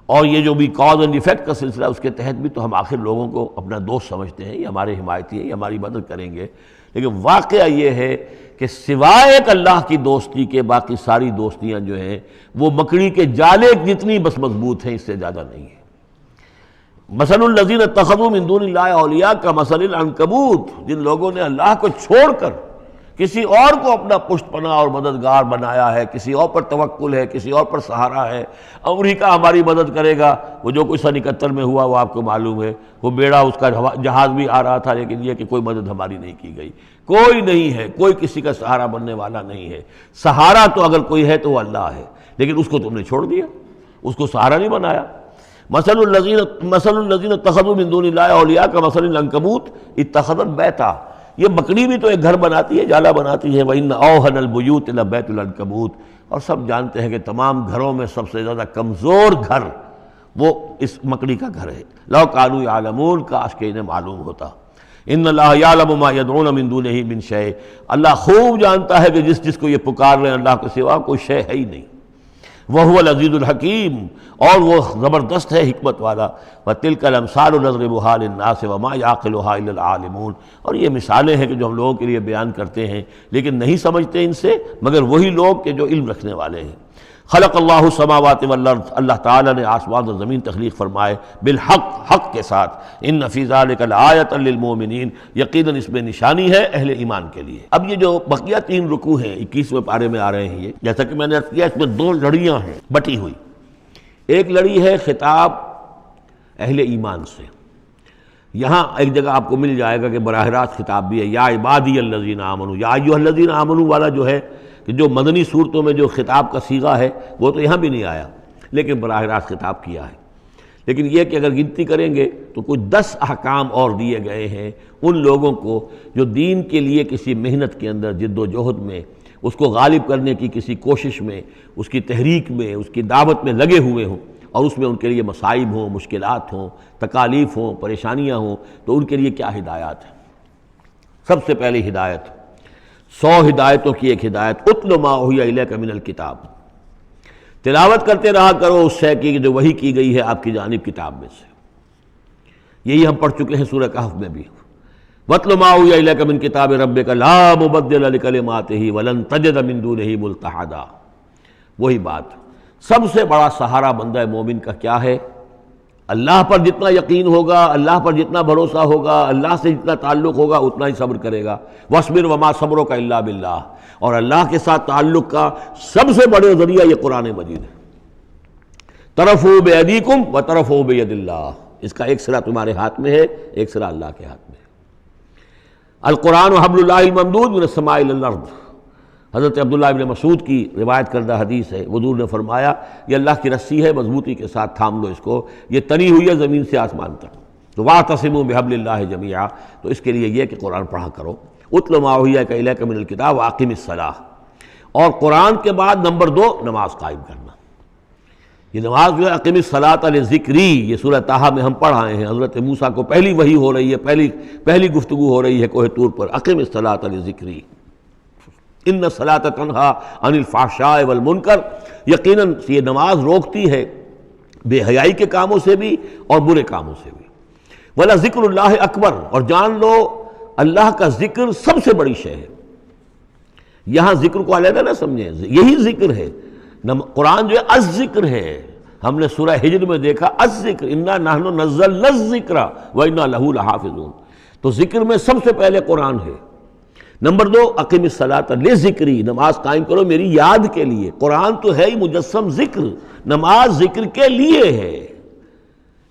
اور یہ جو بھی کاز اینڈ ایفیکٹ کا سلسلہ، اس کے تحت بھی تو ہم آخر لوگوں کو اپنا دوست سمجھتے ہیں، یہ ہمارے حمایتی ہیں، یہ ہماری مدد کریں گے. لیکن واقعہ یہ ہے کہ سوائے ایک اللہ کی دوستی کے باقی ساری دوستیاں جو ہیں وہ مکڑی کے جالے جتنی بس مضبوط ہیں، اس سے زیادہ نہیں ہے. مثل الذین اتخذوا من دون اللہ اولیاء کمثل العنکبوت، جن لوگوں نے اللہ کو چھوڑ کر کسی اور کو اپنا پشت پناہ اور مددگار بنایا ہے، کسی اور پر توکل ہے، کسی اور پر سہارا ہے، امریکہ ہماری مدد کرے گا۔ وہ جو کچھ سن 71 میں ہوا وہ آپ کو معلوم ہے، وہ بیڑا اس کا جہاز بھی آ رہا تھا، لیکن یہ کہ کوئی مدد ہماری نہیں کی گئی، کوئی نہیں ہے، کوئی کسی کا سہارا بننے والا نہیں ہے۔ سہارا تو اگر کوئی ہے تو وہ اللہ ہے، لیکن اس کو تم نے چھوڑ دیا، اس کو سہارا نہیں بنایا۔ مثل الذین اتخذوا من دون اللہ اولیاء کمثل العنکبوت اتخذت بیتا، یہ بکری بھی تو ایک گھر بناتی ہے، جالا بناتی ہے۔ وَإِنَّ أَوْهَنَ الْبُيُوتِ لَبَيْتُ الْعَنكَبُوتِ، اور سب جانتے ہیں کہ تمام گھروں میں سب سے زیادہ کمزور گھر وہ اس مکڑی کا گھر ہے۔ لَوْ كَانُوا يَعْلَمُونَ، کاش کہ انہیں معلوم ہوتا۔ إِنَّ اللَّهَ يَعْلَمُ مَا يَدْعُونَ مِن دُونِهِ مِن شَيْءٍ، اللہ خوب جانتا ہے کہ جس کو یہ پکار رہے ہیں اللہ کے سوا کوئی شے ہے ہی نہیں۔ وَهُوَ الْعَزِيزُ الْحَكِيمُ، اور وہ زبردست ہے حکمت والا۔ وَتِلْكَ الْأَمْثَالُ نَضْرِبُهَا لِلنَّاسِ وَمَا يَعْقِلُهَا إِلَّا الْعَالِمُونَ، اور یہ مثالیں ہیں کہ جو ہم لوگوں کے لیے بیان کرتے ہیں لیکن نہیں سمجھتے ان سے مگر وہی لوگ کہ جو علم رکھنے والے ہیں۔ خلق اللہ السماوات والارض، اللہ تعالیٰ نے آسمان اور زمین تخلیق فرمائے، بالحق، حق کے ساتھ۔ ان فی ذلک لآیۃ للمؤمنین، یقیناً اس میں نشانی ہے اہل ایمان کے لیے۔ اب یہ جو بقیہ 3 رکوع ہیں 21ویں پارے میں آ رہے ہیں، یہ جیسا کہ میں نے عرض کیا اس میں 2 لڑیاں ہیں بٹی ہوئی۔ ایک لڑی ہے خطاب اہل ایمان سے، یہاں ایک جگہ آپ کو مل جائے گا کہ براہ راست خطاب بھی ہے، یا عبادی الذین آمنوا، یا ایھا الذین آمنوا والا جو ہے کہ جو مدنی صورتوں میں جو خطاب کا صیغہ ہے وہ تو یہاں بھی نہیں آیا، لیکن براہ راست خطاب کیا ہے۔ لیکن یہ کہ اگر گنتی کریں گے تو کچھ 10 احکام اور دیے گئے ہیں ان لوگوں کو جو دین کے لیے کسی محنت کے اندر، جد و جہد میں، اس کو غالب کرنے کی کسی کوشش میں، اس کی تحریک میں، اس کی دعوت میں لگے ہوئے ہوں، اور اس میں ان کے لیے مصائب ہوں، مشکلات ہوں، تکالیف ہوں، پریشانیاں ہوں، تو ان کے لیے کیا ہدایات ہیں۔ سب سے پہلی ہدایت 100 ہدایتوں کی ایک ہدایت، اتل ما اوحی الیک من الکتاب، تلاوت کرتے رہا کرو اس شے کی جو وحی کی گئی ہے آپ کی جانب کتاب میں سے۔ یہی ہم پڑھ چکے ہیں سورہ کہف میں بھی، وَاتْلُ مَا أُوحِیَ إِلَيْکَ مِن کِتَابِ رَبِّکَ لَا مُبَدِّلَ لِکَلِمَاتِهِ وَلَن تَجِدَ مِن دُونِهِ مُلْتَحَدًا۔ وہی بات، سب سے بڑا سہارا بندہ مومن کا کیا ہے؟ اللہ پر جتنا یقین ہوگا، اللہ پر جتنا بھروسہ ہوگا، اللہ سے جتنا تعلق ہوگا اتنا ہی صبر کرے گا۔ وَاصْبِرْ وَمَا صَبْرُكَ إِلَّا بِاللَّهِ، اور اللہ کے ساتھ تعلق کا سب سے بڑے ذریعہ یہ قرآن مجید ہے۔ طرفوا بِأَيْدِيكُمْ وَطَرَفُوا بِيَدِ اللَّهِ، اس کا ایک سرا تمہارے ہاتھ میں ہے، ایک سرا اللہ کے ہاتھ میں ہے۔ القرآن حبل اللہ الممدود من السماء إلى الأرض، حضرت عبداللہ ابن مسعود کی روایت کردہ حدیث ہے، حضور نے فرمایا یہ اللہ کی رسی ہے، مضبوطی کے ساتھ تھام لو اس کو، یہ تنی ہوئی ہے زمین سے آسمان تک۔ تو واعتصموا بحبل اللہ جمیعا، تو اس کے لیے یہ کہ قرآن پڑھا کرو۔ اتل ما اوحی الیک من الکتاب واقم الصلاۃ، اور قرآن کے بعد نمبر 2 نماز قائم کرنا۔ یہ نماز جو ہے اقم الصلاۃ لذکری، یہ سورہ طٰہٰ میں ہم پڑھ آئے ہیں، حضرت موسیٰ کو پہلی وحی ہو رہی ہے، پہلی گفتگو ہو رہی ہے کوہ طور پر، اقم الصلاۃ لذکری ان الصلاۃ تنہیٰ عن الفحشاء والمنکر، یقیناً یہ نماز روکتی ہے بے حیائی کے کاموں سے بھی اور برے کاموں سے بھی۔ وَلَذِکْرُ اللَّہِ اکبر، اور جان لو اللہ کا ذکر سب سے بڑی شے ہے۔ یہاں ذکر کو علیحدہ نہ سمجھیں، یہی ذکر ہے، قرآن جو ہے الذکر ہے۔ ہم نے سورہ ہجر میں دیکھا الذکر، انا نحن نزلنا الذکر وانا لہ لحافظون، تو ذکر میں سب سے پہلے قرآن ہے۔ نمبر 2 اقم الصلاۃ لذکری، نماز قائم کرو میری یاد کے لیے۔ قرآن تو ہے ہی مجسم ذکر، نماز ذکر کے لیے ہے۔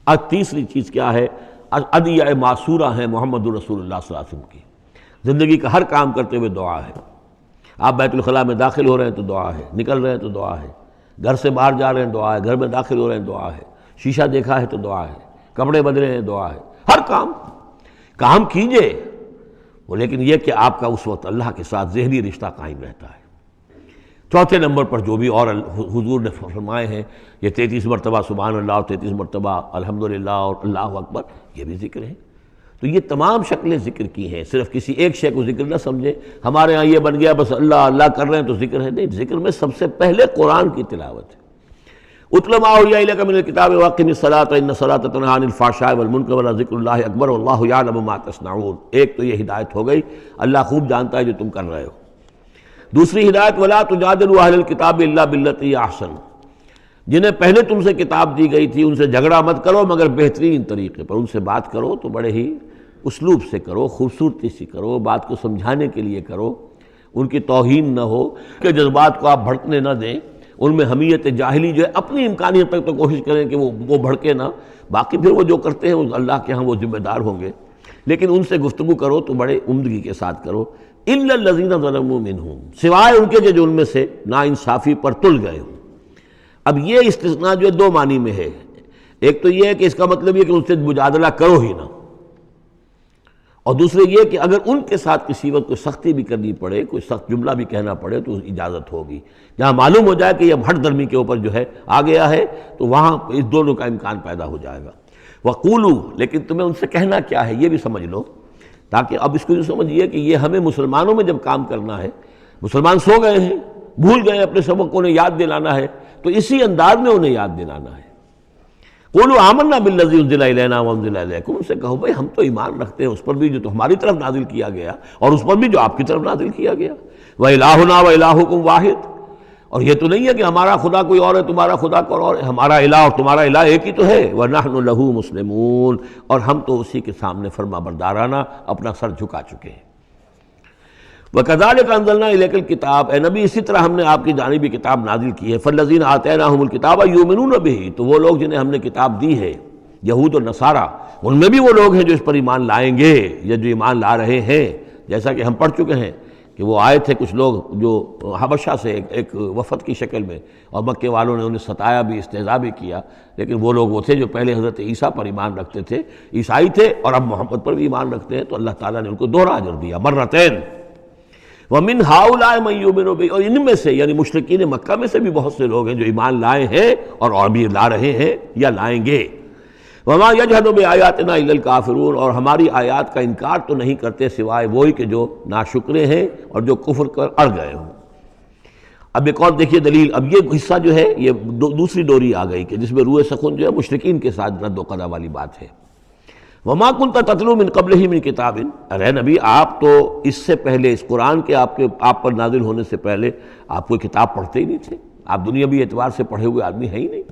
اب تیسری چیز کیا ہے؟ ادعیہ معصورہ ہیں محمد رسول اللہ صلی اللہ علیہ وسلم کی، زندگی کا ہر کام کرتے ہوئے دعا ہے۔ آپ بیت الخلاء میں داخل ہو رہے ہیں تو دعا ہے، نکل رہے ہیں تو دعا ہے، گھر سے باہر جا رہے ہیں دعا ہے، گھر میں داخل ہو رہے ہیں دعا ہے، شیشہ دیکھا ہے تو دعا ہے، کپڑے بدلے ہیں دعا ہے، ہر کام کیجئے وہ، لیکن یہ کہ آپ کا اس وقت اللہ کے ساتھ ذہنی رشتہ قائم رہتا ہے۔ چوتھے نمبر پر جو بھی اور حضور نے فرمائے ہیں، یہ 33 مرتبہ سبحان اللہ اور 33 مرتبہ الحمدللہ اور اللہ اکبر، یہ بھی ذکر ہے۔ تو یہ تمام شکلیں ذکر کی ہیں، صرف کسی ایک شے کو ذکر نہ سمجھے ہمارے ہاں یہ بن گیا بس اللہ اللہ کر رہے ہیں تو ذکر ہے، نہیں، ذکر میں سب سے پہلے قرآن کی تلاوت ہے۔ اتل ما اوحی الیک من الکتاب واقم الصلاۃ ان الصلاۃ تنہیٰ عن الفحشاء والمنکر ولذکر اللہ اکبر واللہ یعلم ما تصنعون۔ ایک تو یہ ہدایت ہو گئی، اللہ خوب جانتا ہے جو تم کر رہے ہو۔ دوسری ہدایت ولا تجادلوا اہل الکتاب الا باللتی ہی احسن، جنہیں پہلے تم سے کتاب دی گئی تھی ان سے جھگڑا مت کرو مگر بہترین طریقے پر، ان سے بات کرو تو بڑے ہی اسلوب سے کرو، خوبصورتی سے کرو، بات کو سمجھانے کے لیے کرو، ان کی توہین نہ ہو کہ جذبات کو آپ بھڑکنے نہ دیں، ان میں حمیت جاہلی جو ہے اپنی امکانیت تک تو کوشش کریں کہ وہ بھڑکے نہ، باقی پھر وہ جو کرتے ہیں اللہ کے ہاں وہ ذمہ دار ہوں گے، لیکن ان سے گفتگو کرو تو بڑے عمدگی کے ساتھ کرو۔ الا الذین ظلموا منہم، سوائے ان کے جو ان میں سے ناانصافی پر تل گئے ہوں۔ اب یہ استثناء جو ہے دو معنی میں ہے، ایک تو یہ ہے کہ اس کا مطلب یہ کہ ان سے مجادلہ کرو ہی نہ، اور دوسرے یہ کہ اگر ان کے ساتھ کسی وقت کوئی سختی بھی کرنی پڑے، کوئی سخت جملہ بھی کہنا پڑے تو اجازت ہوگی، جہاں معلوم ہو جائے کہ یہ ہٹ درمی کے اوپر جو ہے آ گیا ہے تو وہاں اس دونوں کا امکان پیدا ہو جائے گا۔ وَقُولُوا، لیکن تمہیں ان سے کہنا کیا ہے یہ بھی سمجھ لو، تاکہ اب اس کو یہ سمجھیے کہ یہ ہمیں مسلمانوں میں جب کام کرنا ہے، مسلمان سو گئے ہیں، بھول گئے اپنے سبق کو، انہیں یاد دلانا ہے تو اسی انداز میں انہیں یاد دلانا ہے۔ قولوا آمنا بالذی انزل الینا وانزل الیکم، ان سے کہو بھائی ہم تو ایمان رکھتے ہیں اس پر بھی جو ہماری طرف نازل کیا گیا اور اس پر بھی جو آپ کی طرف نازل کیا گیا۔ وَإِلٰہُنَا وَإِلٰہُکُمْ واحد، اور یہ تو نہیں ہے کہ ہمارا خدا کوئی اور ہے تمہارا خدا کوئی اور ہے، ہمارا الہ اور تمہارا الہ ایک ہی تو ہے۔ وَنَحْنُ لَهُ مُسْلِمُونَ، اور ہم تو اسی کے سامنے فرما بردارانہ اپنا سر جھکا چکے ہیں۔ وَكَذَلِكَ أَنزَلْنَا إِلَيْكَ الْكِتَابَ، اے نبی اسی طرح ہم نے آپ کی جانب کتاب نازل کی ہے۔ فَالَّذِينَ آتَيْنَاهُمُ الْكِتَابَ يُؤْمِنُونَ بِهِ، تو وہ لوگ جنہیں ہم نے کتاب دی ہے، یہود اور نصارہ، ان میں بھی وہ لوگ ہیں جو اس پر ایمان لائیں گے یا جو ایمان لا رہے ہیں، جیسا کہ ہم پڑھ چکے ہیں کہ وہ آئے تھے کچھ لوگ جو حبشہ سے ایک وفد کی شکل میں، اور مکے والوں نے انہیں ستایا بھی، استہزاء بھی کیا، لیکن وہ لوگ وہ تھے جو پہلے حضرت عیسیٰ پر ایمان رکھتے تھے، عیسائی تھے، اور اب محمد پر بھی ایمان رکھتے ہیں، تو اللہ تعالیٰ نے ان کو دوہرا اجر دیا، مرتین۔ وَمِنْ هَؤُلَاءِ مَن يُؤْمِنُ بِهِ، اور ان میں سے یعنی مشرکین مکہ میں سے بھی بہت سے لوگ ہیں جو ایمان لائے ہیں اور بھی لا رہے ہیں یا لائیں گے۔ وَمَا يَجْحَدُ بِآيَاتِنَا إِلَّا الْكَافِرُونَ، اور ہماری آیات کا انکار تو نہیں کرتے سوائے وہی کہ جو ناشکرے ہیں اور جو کفر کر اڑ گئے ہوں۔ اب ایک اور دیکھیے دلیل، اب یہ حصہ جو ہے یہ دوسری ڈوری آ گئی کہ جس میں روئے سخن جو ہے مشرکین کے ساتھ رد و قضا والی بات ہے۔ وَمَا كُنْتَ تَتْلُو مِن قَبْلِهِ مِن كِتَابٍ، ارے نبی آپ تو اس سے پہلے، اس قرآن کے آپ پر نازل ہونے سے پہلے آپ کوئی کتاب پڑھتے ہی نہیں تھے، آپ دنیاوی اعتبار سے پڑھے ہوئے آدمی ہیں ہی نہیں،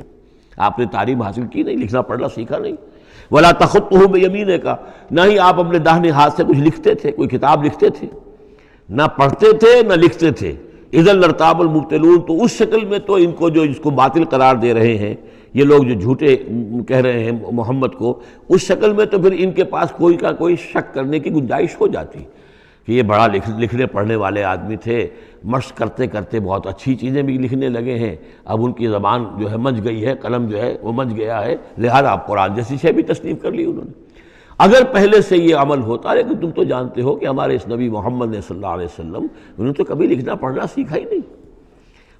آپ نے تعلیم حاصل کی نہیں، لکھنا پڑھنا سیکھا نہیں۔ وَلَا تَخُطُّهُ بِيَمِينِكَ، نہ ہی آپ اپنے داہنے ہاتھ سے کچھ لکھتے تھے، کوئی کتاب لکھتے تھے، نہ پڑھتے تھے نہ لکھتے تھے۔ اِذًا لَارْتَابَ الْمُبْطِلُونَ، تو اس شکل میں تو ان کو جو اس کو باطل قرار دے رہے ہیں یہ لوگ جو جھوٹے کہہ رہے ہیں محمد کو، اس شکل میں تو پھر ان کے پاس کوئی کا کوئی شک کرنے کی گنجائش ہو جاتی کہ یہ بڑا لکھنے پڑھنے والے آدمی تھے، مشق کرتے کرتے بہت اچھی چیزیں بھی لکھنے لگے ہیں، اب ان کی زبان جو ہے منج گئی ہے، قلم جو ہے وہ منج گیا ہے، لہذا اب قرآن جیسی شے بھی تصنیف کر لی انہوں نے۔ اگر پہلے سے یہ عمل ہوتا، لیکن تم تو جانتے ہو کہ ہمارے اس نبی محمد نے صلی اللہ علیہ وسلم انہوں نے تو کبھی لکھنا پڑھنا سیکھا ہی نہیں۔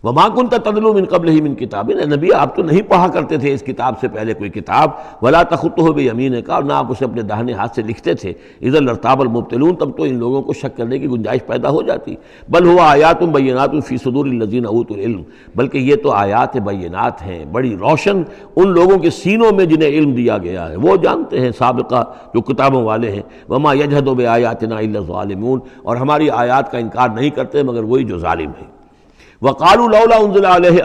وَمَا كُنْتَ تَتْلُو مِن قَبْلِهِ مِن كِتَابٍ، نبی آپ تو نہیں پڑھا کرتے تھے اس کتاب سے پہلے کوئی کتاب۔ وَلَا تَخُطُّهُ بِيَمِينِكَ، اور نہ آپ اسے اپنے داہنے ہاتھ سے لکھتے تھے۔ اِذًا لَارْتَابَ الْمُبْطِلُونَ، تب تو ان لوگوں کو شک کرنے کی گنجائش پیدا ہو جاتی۔ بل هُوَ آیات بینات فی صدور الذین اوتوا العلم، بلکہ یہ تو آیات بینات ہیں بڑی روشن ان لوگوں کے سینوں میں جنہیں علم دیا گیا ہے، وہ جانتے ہیں سابقہ جو کتابوں والے ہیں۔ وَمَا يَجْحَدُ بِآیاتِنَا إِلَّا الظَّالِمُونَ، اور ہماری آیات کا انکار نہیں کرتے مگر وہی جو ظالم ہیں۔ وَقَالُوا لَوْلَا أُنزِلَ عَلَيْهِ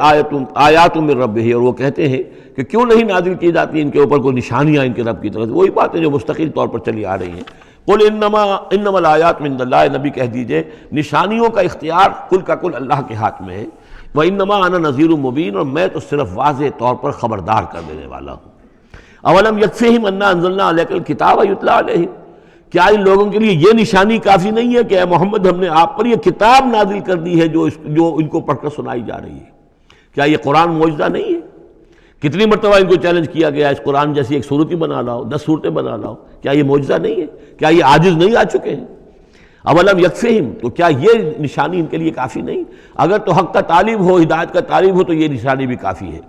آیَاتٌ مِّن رَّبِّهِ، اور وہ کہتے ہیں کہ کیوں نہیں نازل کی جاتی ان کے اوپر کوئی نشانیاں ان کے رب کی طرف سے، وہی باتیں جو مستقل طور پر چلی آ رہی ہیں۔ قُلْ إِنَّمَا الْآيَاتُ مِنْ اللَّهِ، نبی کہہ دیجئے نشانیوں کا اختیار کل کا کل اللہ کے ہاتھ میں ہے۔ وَإِنَّمَا أَنَا نَذِيرٌ مُّبِينٌ، اور میں تو صرف واضح طور پر خبردار کر دینے والا ہوں۔ أَوَلَمْ يَكْفِهِمْ أَنَّا أَنزَلْنَا عَلَيْكَ الْكِتَابَ يُتْلَىٰ عَلَيْهِمْ، کیا ان لوگوں کے لیے یہ نشانی کافی نہیں ہے کہ اے محمد ہم نے آپ پر یہ کتاب نازل کر دی ہے جو ان کو پڑھ کر سنائی جا رہی ہے؟ کیا یہ قرآن معجزہ نہیں ہے؟ کتنی مرتبہ ان کو چیلنج کیا گیا اس قرآن جیسی ایک صورت ہی بنا لاؤ، 10 صورتیں بنا لاؤ، کیا یہ معجزہ نہیں ہے؟ کیا یہ عاجز نہیں آ چکے ہیں؟ اولم یکفہم، تو کیا یہ نشانی ان کے لیے کافی نہیں؟ اگر تو حق کا طالب ہو، ہدایت کا طالب ہو تو یہ نشانی بھی کافی ہے۔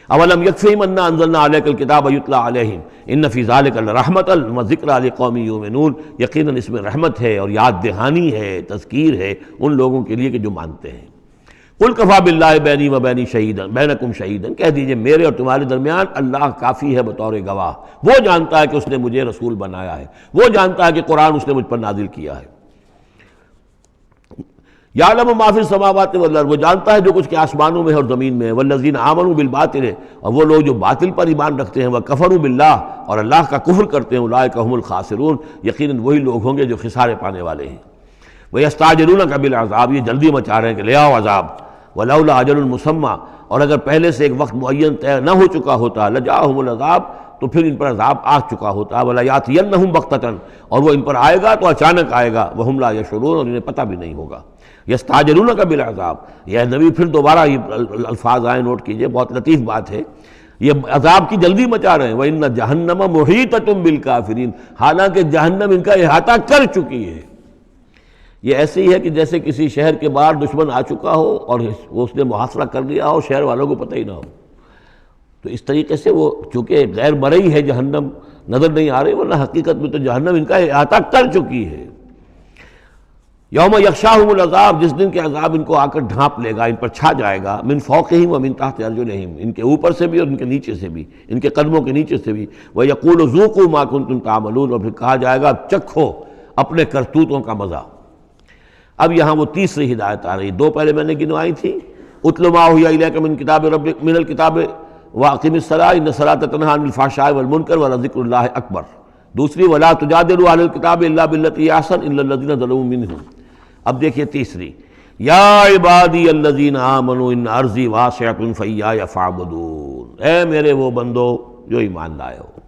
اولم یکفہم انا انزلنا علیک الکتاب یتلی علیہم ان فی ذلک لرحمۃ وذکری لقوم یؤمنون، یقیناً اس میں رحمت ہے اور یاد دہانی ہے، تذکیر ہے ان لوگوں کے لیے کہ جو مانتے ہیں۔ قل کفی باللہ بینی و بین شہیدا بینکم شہیدا، کہہ دیجئے میرے اور تمہارے درمیان اللہ کافی ہے بطور گواہ، وہ جانتا ہے کہ اس نے مجھے رسول بنایا ہے، وہ جانتا ہے کہ قرآن اس نے مجھ پر نازل کیا ہے۔ یعلم ما فی السماوات والارض، وہ جانتا ہے جو کچھ کہ آسمانوں میں ہے اور زمین میں ہے، والذین آمنوا بالباطل، اور وہ لوگ جو باطل پر ایمان رکھتے ہیں، وکفروا باللہ، اور اللہ کا کفر کرتے ہیں، اولئک هم الخاسرون، یقیناً وہی لوگ ہوں گے جو خسارے پانے والے ہیں۔ وَيَسْتَعْجِلُونَكَ بِالْعَذَابِ، یہ جلدی مچا رہے ہیں کہ لے آؤ عذاب، وَلَوْلَا أَجَلٌ مُّسَمًّى، اور اگر پہلے سے ایک وقت معین طے نہ ہو چکا ہوتا، لَجَاءَهُمُ الْعَذَابُ، تو پھر ان پر عذاب آ چکا ہوتا، وَلَيَأْتِيَنَّهُمْ بَغْتَةً، اور وہ ان پر آئے گا تو اچانک آئے گا، وَهُمْ لَا يَشْعُرُونَ، اور انہیں پتہ بھی نہیں ہوگا۔ یستعجلونک بالعذاب، یہ نبی پھر دوبارہ یہ الفاظ آئے، نوٹ کیجئے، بہت لطیف بات ہے، یہ عذاب کی جلدی مچا رہے ہیں۔ وَإِنَّ جَهَنَّمَ مُحِيطَةٌ بِالْكَافِرِينَ، حالانکہ جہنم ان کا احاطہ کر چکی ہے۔ یہ ایسے ہی ہے کہ جیسے کسی شہر کے باہر دشمن آ چکا ہو اور اس نے محاصرہ کر لیا ہو، شہر والوں کو پتہ ہی نہ ہو۔ تو اس طریقے سے وہ چونکہ غیر مرئی ہے، جہنم نظر نہیں آ رہی، ورنہ حقیقت میں تو جہنم ان کا احاطہ کر چکی ہے۔ یوم یغشاہم العذاب، جس دن کے عذاب ان کو آ کر ڈھانپ لے گا، ان پر چھا جائے گا، من فوقہم و من تحت ارجلہم، ان کے اوپر سے بھی اور ان کے نیچے سے بھی، ان کے قدموں کے نیچے سے بھی۔ وَيَقُولُ ذُوقُوا مَا كُنتُمْ تَعْمَلُونَ، اور پھر کہا جائے گا چکھو اپنے کرتوتوں کا مزہ۔ اب یہاں وہ تیسری ہدایت آ رہی، دو پہلے میں نے گنوائی تھی، اتل ما اوحی الیک من کتاب ربک، من الکتاب واقم الصلاۃ ان الصلاۃ تنہی عن الفحشاء والمنکر ولذکر اللہ اکبر۔ دوسری ولا تجادلوا اہل الکتاب الا بالتی احسن الا الذین ظلموا منہم۔ اب دیکھیے تیسری، یا عبادی الذین آمنوا ان ارضی واسعۃ فایای فاعبدون، اے میرے وہ بندو جو ایمان لائے ہو۔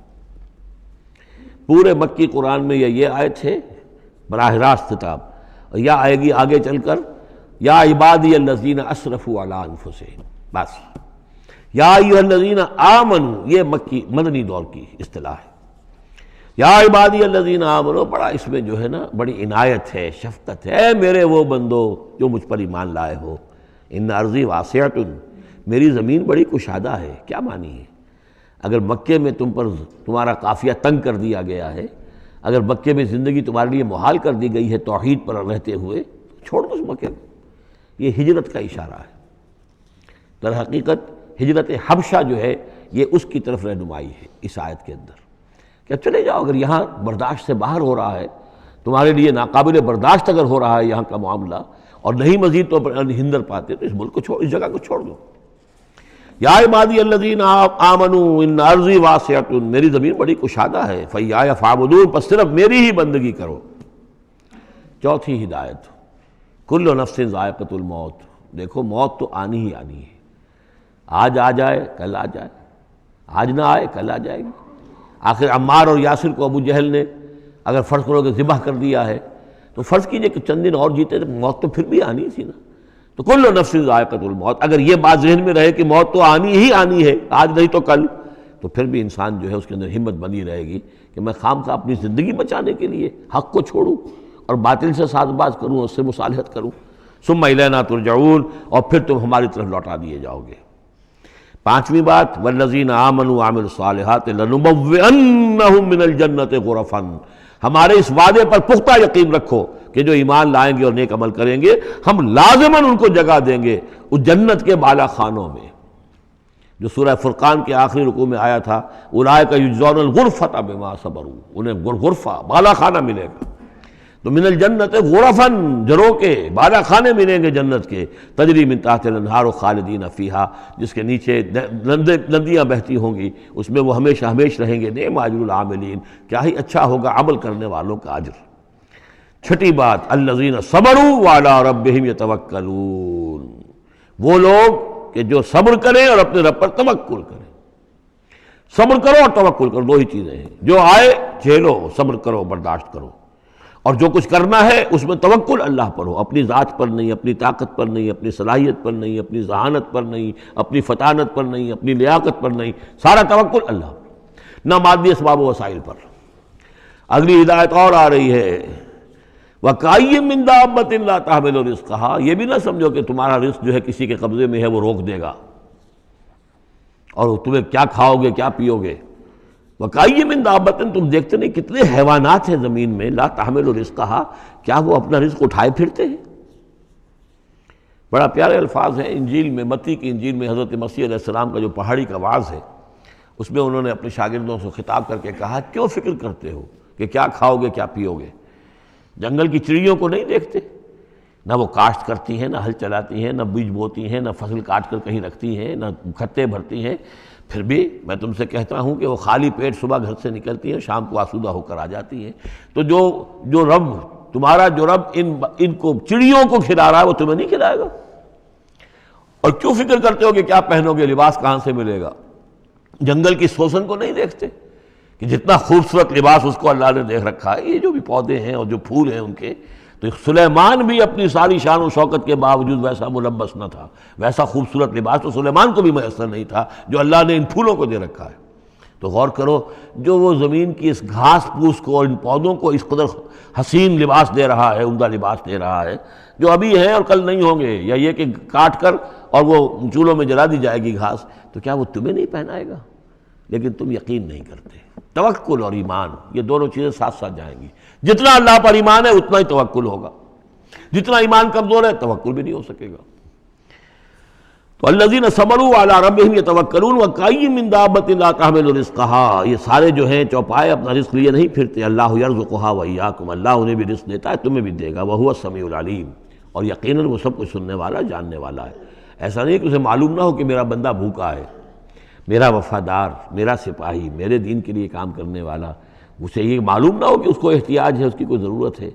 پورے مکی قرآن میں یہ آیت ہے براہ راست خطاب، اور یا آئے گی آگے چل کر یا عبادی الذین اسرفوا علی انفسہم، بس۔ یا ایھا الذین آمنوا، یہ مکی مدنی دور کی اصطلاح ہے۔ یا عبادی الذین آمنوا، بڑا اس میں جو ہے نا بڑی عنایت ہے، شفقت ہے، اے میرے وہ بندو جو مجھ پر ایمان لائے ہو، ان ارضی واسعۃ، میری زمین بڑی کشادہ ہے۔ کیا معنی ہے؟ اگر مکے میں تم پر تمہارا قافیہ تنگ کر دیا گیا ہے، اگر مکے میں زندگی تمہارے لیے محال کر دی گئی ہے توحید پر رہتے ہوئے، چھوڑ دو اس مکے کو۔ یہ ہجرت کا اشارہ ہے، در حقیقت ہجرت حبشہ جو ہے یہ اس کی طرف رہنمائی ہے اس آیت کے اندر، کہ چلے جاؤ، اگر یہاں برداشت سے باہر ہو رہا ہے، تمہارے لیے ناقابل برداشت اگر ہو رہا ہے یہاں کا معاملہ، اور نہیں مزید تو ہندر پاتے، تو اس ملک کو چھوڑ، اس جگہ کو چھوڑ دو۔ یا عبادی الذین آمنوا ان ارضی واسعۃ، میری زمین بڑی کشادہ ہے، فایای فاعبدون، پس صرف میری ہی بندگی کرو۔ چوتھی ہدایت، کل نفس ذائقۃ الموت، دیکھو موت تو آنی ہی آنی ہے، آج آ جائے کل آ جائے، آج نہ آئے کل آ جائے گی۔ آخر عمار اور یاسر کو ابو جہل نے اگر فرض کرو کہ ذبح کر دیا ہے، تو فرض کیجئے کہ چند دن اور جیتے تو موت تو پھر بھی آنی تھی نا۔ تو کل نفس ذائقۃ الموت، اگر یہ بات ذہن میں رہے کہ موت تو آنی ہی آنی ہے، آج نہیں تو کل، تو پھر بھی انسان جو ہے اس کے اندر ہمت بنی رہے گی کہ میں خواہ اپنی زندگی بچانے کے لیے حق کو چھوڑوں اور باطل سے ساز باز کروں، اس سے مصالحت کروں۔ ثم الینا ترجعون، اور پھر تم ہماری طرف لوٹا دیے جاؤ گے۔ پانچویں بات، والذین آمنوا وعملوا الصالحات لنبوئنہم من الجنۃ غرفا، ہمارے اس وعدے پر پختہ یقین رکھو کہ جو ایمان لائیں گے اور نیک عمل کریں گے، ہم لازماً ان کو جگہ دیں گے اس جنت کے بالا خانوں میں، جو سورہ فرقان کے آخری رکوع میں آیا تھا، اولئک یجزون الغرفۃ بما صبروا، انہیں غرفہ بالا خانہ ملے گا۔ تو من الجنت غرفاً، جروں کے بالا خانے ملیں گے جنت کے، تجری من تحت الانہار خالدین فیہا، جس کے نیچے ندیاں بہتی ہوں گی، اس میں وہ ہمیشہ ہمیش رہیں گے۔ نعم اجر العاملین، کیا ہی اچھا ہوگا عمل کرنے والوں کا اجر۔ چھٹی بات، الذین صبروا وعلی ربہم یتوکلون، وہ لوگ کہ جو صبر کریں اور اپنے رب پر توکل کریں۔ صبر کرو اور توکل کرو، دو ہی چیزیں ہیں، جو آئے جھیلو، صبر کرو، برداشت کرو، اور جو کچھ کرنا ہے اس میں توکل اللہ پر ہو، اپنی ذات پر نہیں، اپنی طاقت پر نہیں، اپنی صلاحیت پر نہیں، اپنی ذہانت پر نہیں، اپنی فطانت پر نہیں، اپنی لیاقت پر نہیں، سارا توکل اللہ پر، نہ مادی اسباب و وسائل پر۔ اگلی ہدایت اور آ رہی ہے، وَكَأَيٍّ مِّن دَابَّةٍ لَا تَحْمِلُ رِزْقَهَا، یہ بھی نہ سمجھو کہ تمہارا رزق جو ہے کسی کے قبضے میں ہے وہ روک دے گا، اور تمہیں کیا کھاؤ گے کیا پیو گے۔ وَكَأَيٍّ مِّن دَابَّةٍ، تم دیکھتے نہیں کتنے حیوانات ہیں زمین میں، لا تحمل رزقها، کیا وہ اپنا رزق اٹھائے پھرتے ہیں؟ بڑا پیارے الفاظ ہیں انجیل میں، متی کی انجیل میں حضرت مسیح علیہ السلام کا جو پہاڑی کا وعظ ہے، اس میں انہوں نے اپنے شاگردوں سے خطاب کر کے کہا، کیوں فکر کرتے ہو کہ کیا کھاؤ گے کیا پیو گے؟ جنگل کی چڑیوں کو نہیں دیکھتے نہ وہ کاشت کرتی ہیں، نہ ہل چلاتی ہیں، نہ بیج بوتی ہیں، نہ فصل کاٹ کر کہیں رکھتی ہیں، نہ کھتے بھرتی ہیں، پھر بھی میں تم سے کہتا ہوں کہ وہ خالی پیٹ صبح گھر سے نکلتی ہیں، شام کو آسودہ ہو کر آ جاتی ہیں۔ تو جو رب تمہارا جو رب ان کو چڑیوں کو کھلا رہا ہے وہ تمہیں نہیں کھلائے گا؟ اور کیوں فکر کرتے ہو کہ کیا پہنو گے، لباس کہاں سے ملے گا؟ جنگل کی سوسن کو نہیں دیکھتے کہ جتنا خوبصورت لباس اس کو اللہ نے دیکھ رکھا ہے؟ یہ جو بھی پودے ہیں اور جو پھول ہیں ان کے، تو سلیمان بھی اپنی ساری شان و شوکت کے باوجود ویسا ملبس نہ تھا، ویسا خوبصورت لباس تو سلیمان کو بھی میسر نہیں تھا جو اللہ نے ان پھولوں کو دے رکھا ہے۔ تو غور کرو، جو وہ زمین کی اس گھاس پھوس کو اور ان پودوں کو اس قدر حسین لباس دے رہا ہے، عمدہ لباس دے رہا ہے، جو ابھی ہیں اور کل نہیں ہوں گے، یا یہ کہ کاٹ کر اور وہ چولہوں میں جلا دی جائے گی گھاس، تو کیا وہ تمہیں نہیں پہنائے گا؟ لیکن تم یقین نہیں کرتے۔ توکل اور ایمان، یہ دونوں چیزیں ساتھ ساتھ جائیں گی۔ جتنا اللہ پر ایمان ہے اتنا ہی توکل ہوگا، جتنا ایمان کمزور ہے توکل بھی نہیں ہو سکے گا۔ تو الذین صبروا علی ربہم یتوکلون وکأی من دابۃ لا تحمل رزقہا، یہ سارے جو ہیں چوپائے اپنا رزق لیے نہیں پھرتے، اللہ یرزقہا وایاکم، اللہ انہیں بھی رزق دیتا ہے، تمہیں بھی دے گا، وہو السمیع العلیم، اور یقیناً وہ سب کچھ سننے والا جاننے والا ہے۔ ایسا نہیں کہ اسے معلوم نہ ہو کہ میرا بندہ بھوکا ہے، میرا وفادار، میرا سپاہی، میرے دین کے لیے کام کرنے والا، اسے یہ معلوم نہ ہو کہ اس کو احتیاج ہے، اس کی کوئی ضرورت ہے۔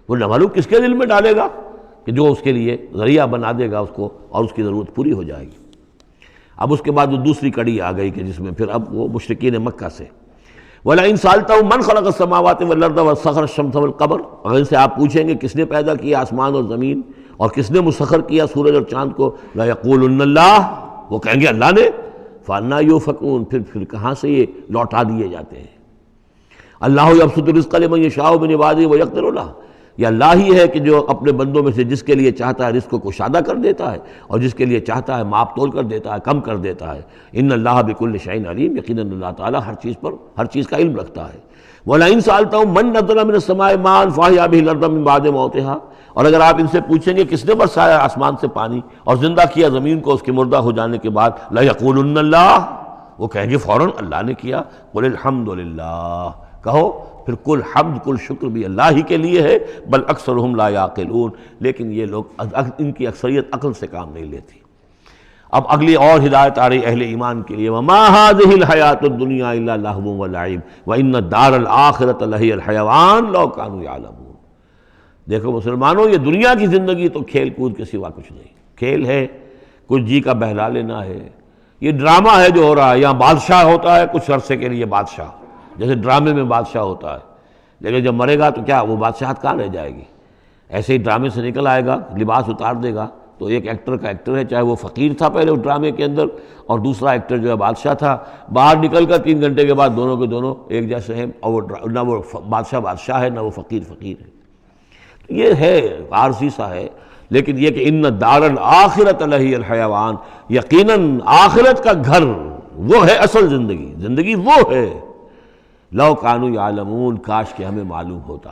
وہ نہ معلوم کس کے دل میں ڈالے گا کہ جو اس کے لیے ذریعہ بنا دے گا اس کو، اور اس کی ضرورت پوری ہو جائے گی۔ اب اس کے بعد وہ دوسری کڑی آ گئی کہ جس میں پھر اب وہ مشرکین مکہ سے وَلَئِن سَأَلْتَهُم مَّن خَلَقَ السَّمَاوَاتِ وَالْأَرْضَ وَسَخَّرَ الشَّمْسَ وَالْقَمَرَ، اگر ان سے آپ پوچھیں گے کس نے پیدا کیا آسمان اور زمین اور کس نے مسخر کیا سورج اور چاند کو، لَيَقُولُنَّ اللَّهُ، وہ کہیں گے اللہ نے۔ فَأَنَّىٰ يُؤْفَكُونَ، پھر کہاں سے یہ لوٹا دیے جاتے ہیں۔ اللہ یبسط الرزق لمن یشاء من عبادہ ویقدر لہ، یہ اللہ ہی ہے کہ جو اپنے بندوں میں سے جس کے لیے چاہتا ہے رزق کو کشادہ کر دیتا ہے، اور جس کے لیے چاہتا ہے ماپ تول کر دیتا ہے، کم کر دیتا ہے۔ ان اللہ بکل شیء علیم، یقیناً اللہ تعالیٰ ہر چیز پر ہر چیز کا علم رکھتا ہے۔ وَلَئِن سَأَلْتَهُم مَّن نَّزَّلَ مِنَ السَّمَاءِ مَاءً فَأَحْيَا بِهِ الْأَرْضَ مِن بَعْدِ مَوْتِهَا، اور اگر آپ ان سے پوچھیں گے کس نے برسایا آسمان سے پانی اور زندہ کیا زمین کو اس کے مردہ ہو جانے کے بعد، لَيَقُولُنَّ اللَّهُ، وہ کہیں گے فوراً اللہ نے کیا۔ قُلِ الْحَمْدُ لِلَّهِ، کہو پھر کل حمد کل شکر بھی اللہ ہی کے لیے ہے، بل اکثرہم لا یعقلون، لیکن یہ لوگ ان کی اکثریت عقل سے کام نہیں لیتی۔ اب اگلی اور ہدایت آ رہی اہل ایمان کے لیے، وما هذه الحیاۃ الدنیا الا لہو ولعب وان الدار الآخرۃ لہی الحیوان لو کانوا یعلمون۔ دیکھو مسلمانوں، یہ دنیا کی زندگی تو کھیل کود کے سوا کچھ نہیں، کھیل ہے، کچھ جی کا بہلا لینا ہے، یہ ڈرامہ ہے جو ہو رہا ہے۔ یہاں بادشاہ ہوتا ہے کچھ عرصے کے لیے بادشاہ، جیسے ڈرامے میں بادشاہ ہوتا ہے، لیکن جب مرے گا تو کیا وہ بادشاہت کہاں رہ جائے گی؟ ایسے ہی ڈرامے سے نکل آئے گا، لباس اتار دے گا، تو ایک ایکٹر کا ایکٹر ہے، چاہے وہ فقیر تھا پہلے اس ڈرامے کے اندر، اور دوسرا ایکٹر جو ہے بادشاہ تھا، باہر نکل کر 3 گھنٹے کے بعد دونوں کے دونوں ایک جیسے ہیں، اور وہ نہ وہ بادشاہ بادشاہ ہے، نہ وہ فقیر فقیر ہے۔ یہ ہے عارضی سا ہے، لیکن یہ کہ ان الدار الآخرۃ لہی الحیوان، یقیناً آخرت کا گھر وہ ہے اصل زندگی، زندگی وہ ہے۔ لو کانوا یعلمون، کاش کہ ہمیں معلوم ہوتا،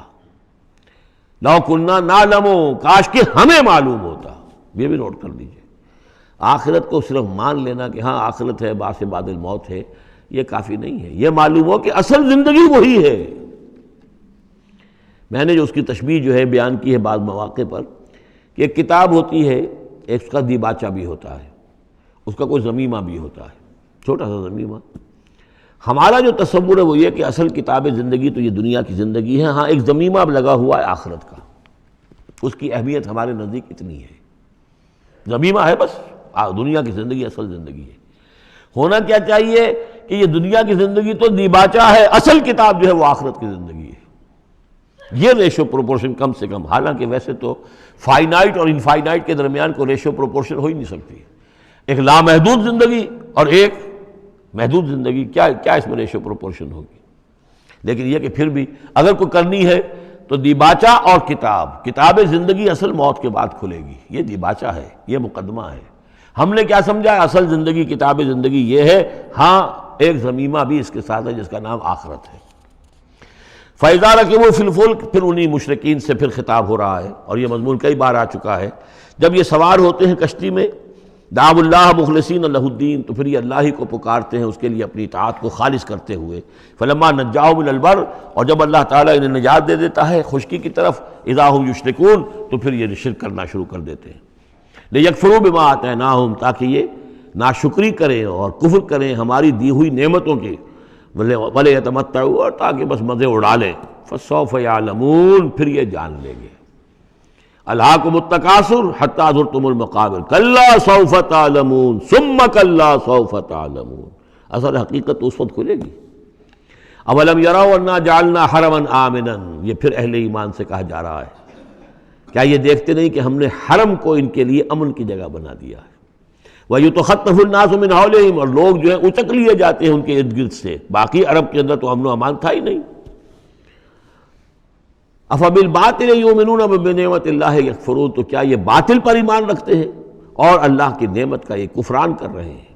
لو کننا نعلم، کاش کہ ہمیں معلوم ہوتا۔ یہ بھی نوٹ کر دیجئے، آخرت کو صرف مان لینا کہ ہاں آخرت ہے، بعث بعد الموت ہے، یہ کافی نہیں ہے۔ یہ معلوم ہو کہ اصل زندگی وہی ہے۔ میں نے جو اس کی تشبیہ جو ہے بیان کی ہے بعض مواقع پر، کہ ایک کتاب ہوتی ہے، اس کا دیباچہ بھی ہوتا ہے، اس کا کوئی ضمیمہ بھی ہوتا ہے، چھوٹا سا ضمیمہ۔ ہمارا جو تصور ہے وہ یہ کہ اصل کتاب زندگی تو یہ دنیا کی زندگی ہے، ہاں ایک ضمیمہ اب لگا ہوا ہے آخرت کا، اس کی اہمیت ہمارے نزدیک اتنی ہے۔ ضمیمہ ہے بس، دنیا کی زندگی اصل زندگی ہے۔ ہونا کیا چاہیے کہ یہ دنیا کی زندگی تو دیباچہ ہے، اصل کتاب جو ہے وہ آخرت کی زندگی ہے۔ یہ ریشو پروپورشن کم سے کم، حالانکہ ویسے تو فائنائٹ اور انفائنائٹ کے درمیان کوئی ریشو پروپورشن ہو ہی نہیں سکتی، ایک لامحدود زندگی اور ایک محدود زندگی، کیا اس میں ریشو پروپورشن ہوگی؟ لیکن یہ کہ پھر بھی اگر کوئی کرنی ہے تو دیباچہ اور کتاب زندگی اصل موت کے بعد کھلے گی، یہ دیباچہ ہے، یہ مقدمہ ہے۔ ہم نے کیا سمجھا ہے اصل زندگی، کتاب زندگی یہ ہے، ہاں ایک ضمیمہ بھی اس کے ساتھ ہے جس کا نام آخرت ہے۔ فَإِذَا رَكِبُوا فِي الْفُلْكِ، پھر انہی مشرکین سے پھر خطاب ہو رہا ہے، اور یہ مضمون کئی بار آ چکا ہے۔ جب یہ سوار ہوتے ہیں کشتی میں دعوا اللہ مخلصین لہ الدین، تو پھر یہ اللہ ہی کو پکارتے ہیں اس کے لیے اپنی اطاعت کو خالص کرتے ہوئے. فلما نجاہم الی البر، اور جب اللہ تعالیٰ انہیں نجات دے دیتا ہے خشکی کی طرف، اذا ہم یشرکون، تو پھر یہ شرک کرنا شروع کر دیتے ہیں. لیکفروا بما آتیناہم، تاکہ یہ ناشکری کریں اور کفر کریں ہماری دی ہوئی نعمتوں کی، ولیتمتعوا، اور تاکہ بس مزے اڑا لیں. فسوف یعلمون، پھر یہ جان لیں گے. الہاکم التکاثر حتی زرتم المقابر کلا سوف تعلمون ثم کلا سوف تعلمون. اصل حقیقت اس وقت کھلے گی. اولم یروا انا جعلنا حرما آمنا، یہ پھر اہل ایمان سے کہا جا رہا ہے، کیا یہ دیکھتے نہیں کہ ہم نے حرم کو ان کے لیے امن کی جگہ بنا دیا ہے. وَيُتَخَطَّفُ النَّاسُ مِنْ حَوْلِهِمْ، اور لوگ جو ہیں اچک لیے جاتے ہیں ان کے ارد گرد سے. باقی عرب کے اندر تو امن و امان تھا ہی نہیں. أَفَبِالْبَاطِلِ يُؤْمِنُونَ وَبِنِعْمَةِ اللَّهِ يَكْفُرُونَ، تو کیا یہ باطل پر ایمان رکھتے ہیں اور اللہ کی نعمت کا یہ کفران کر رہے ہیں.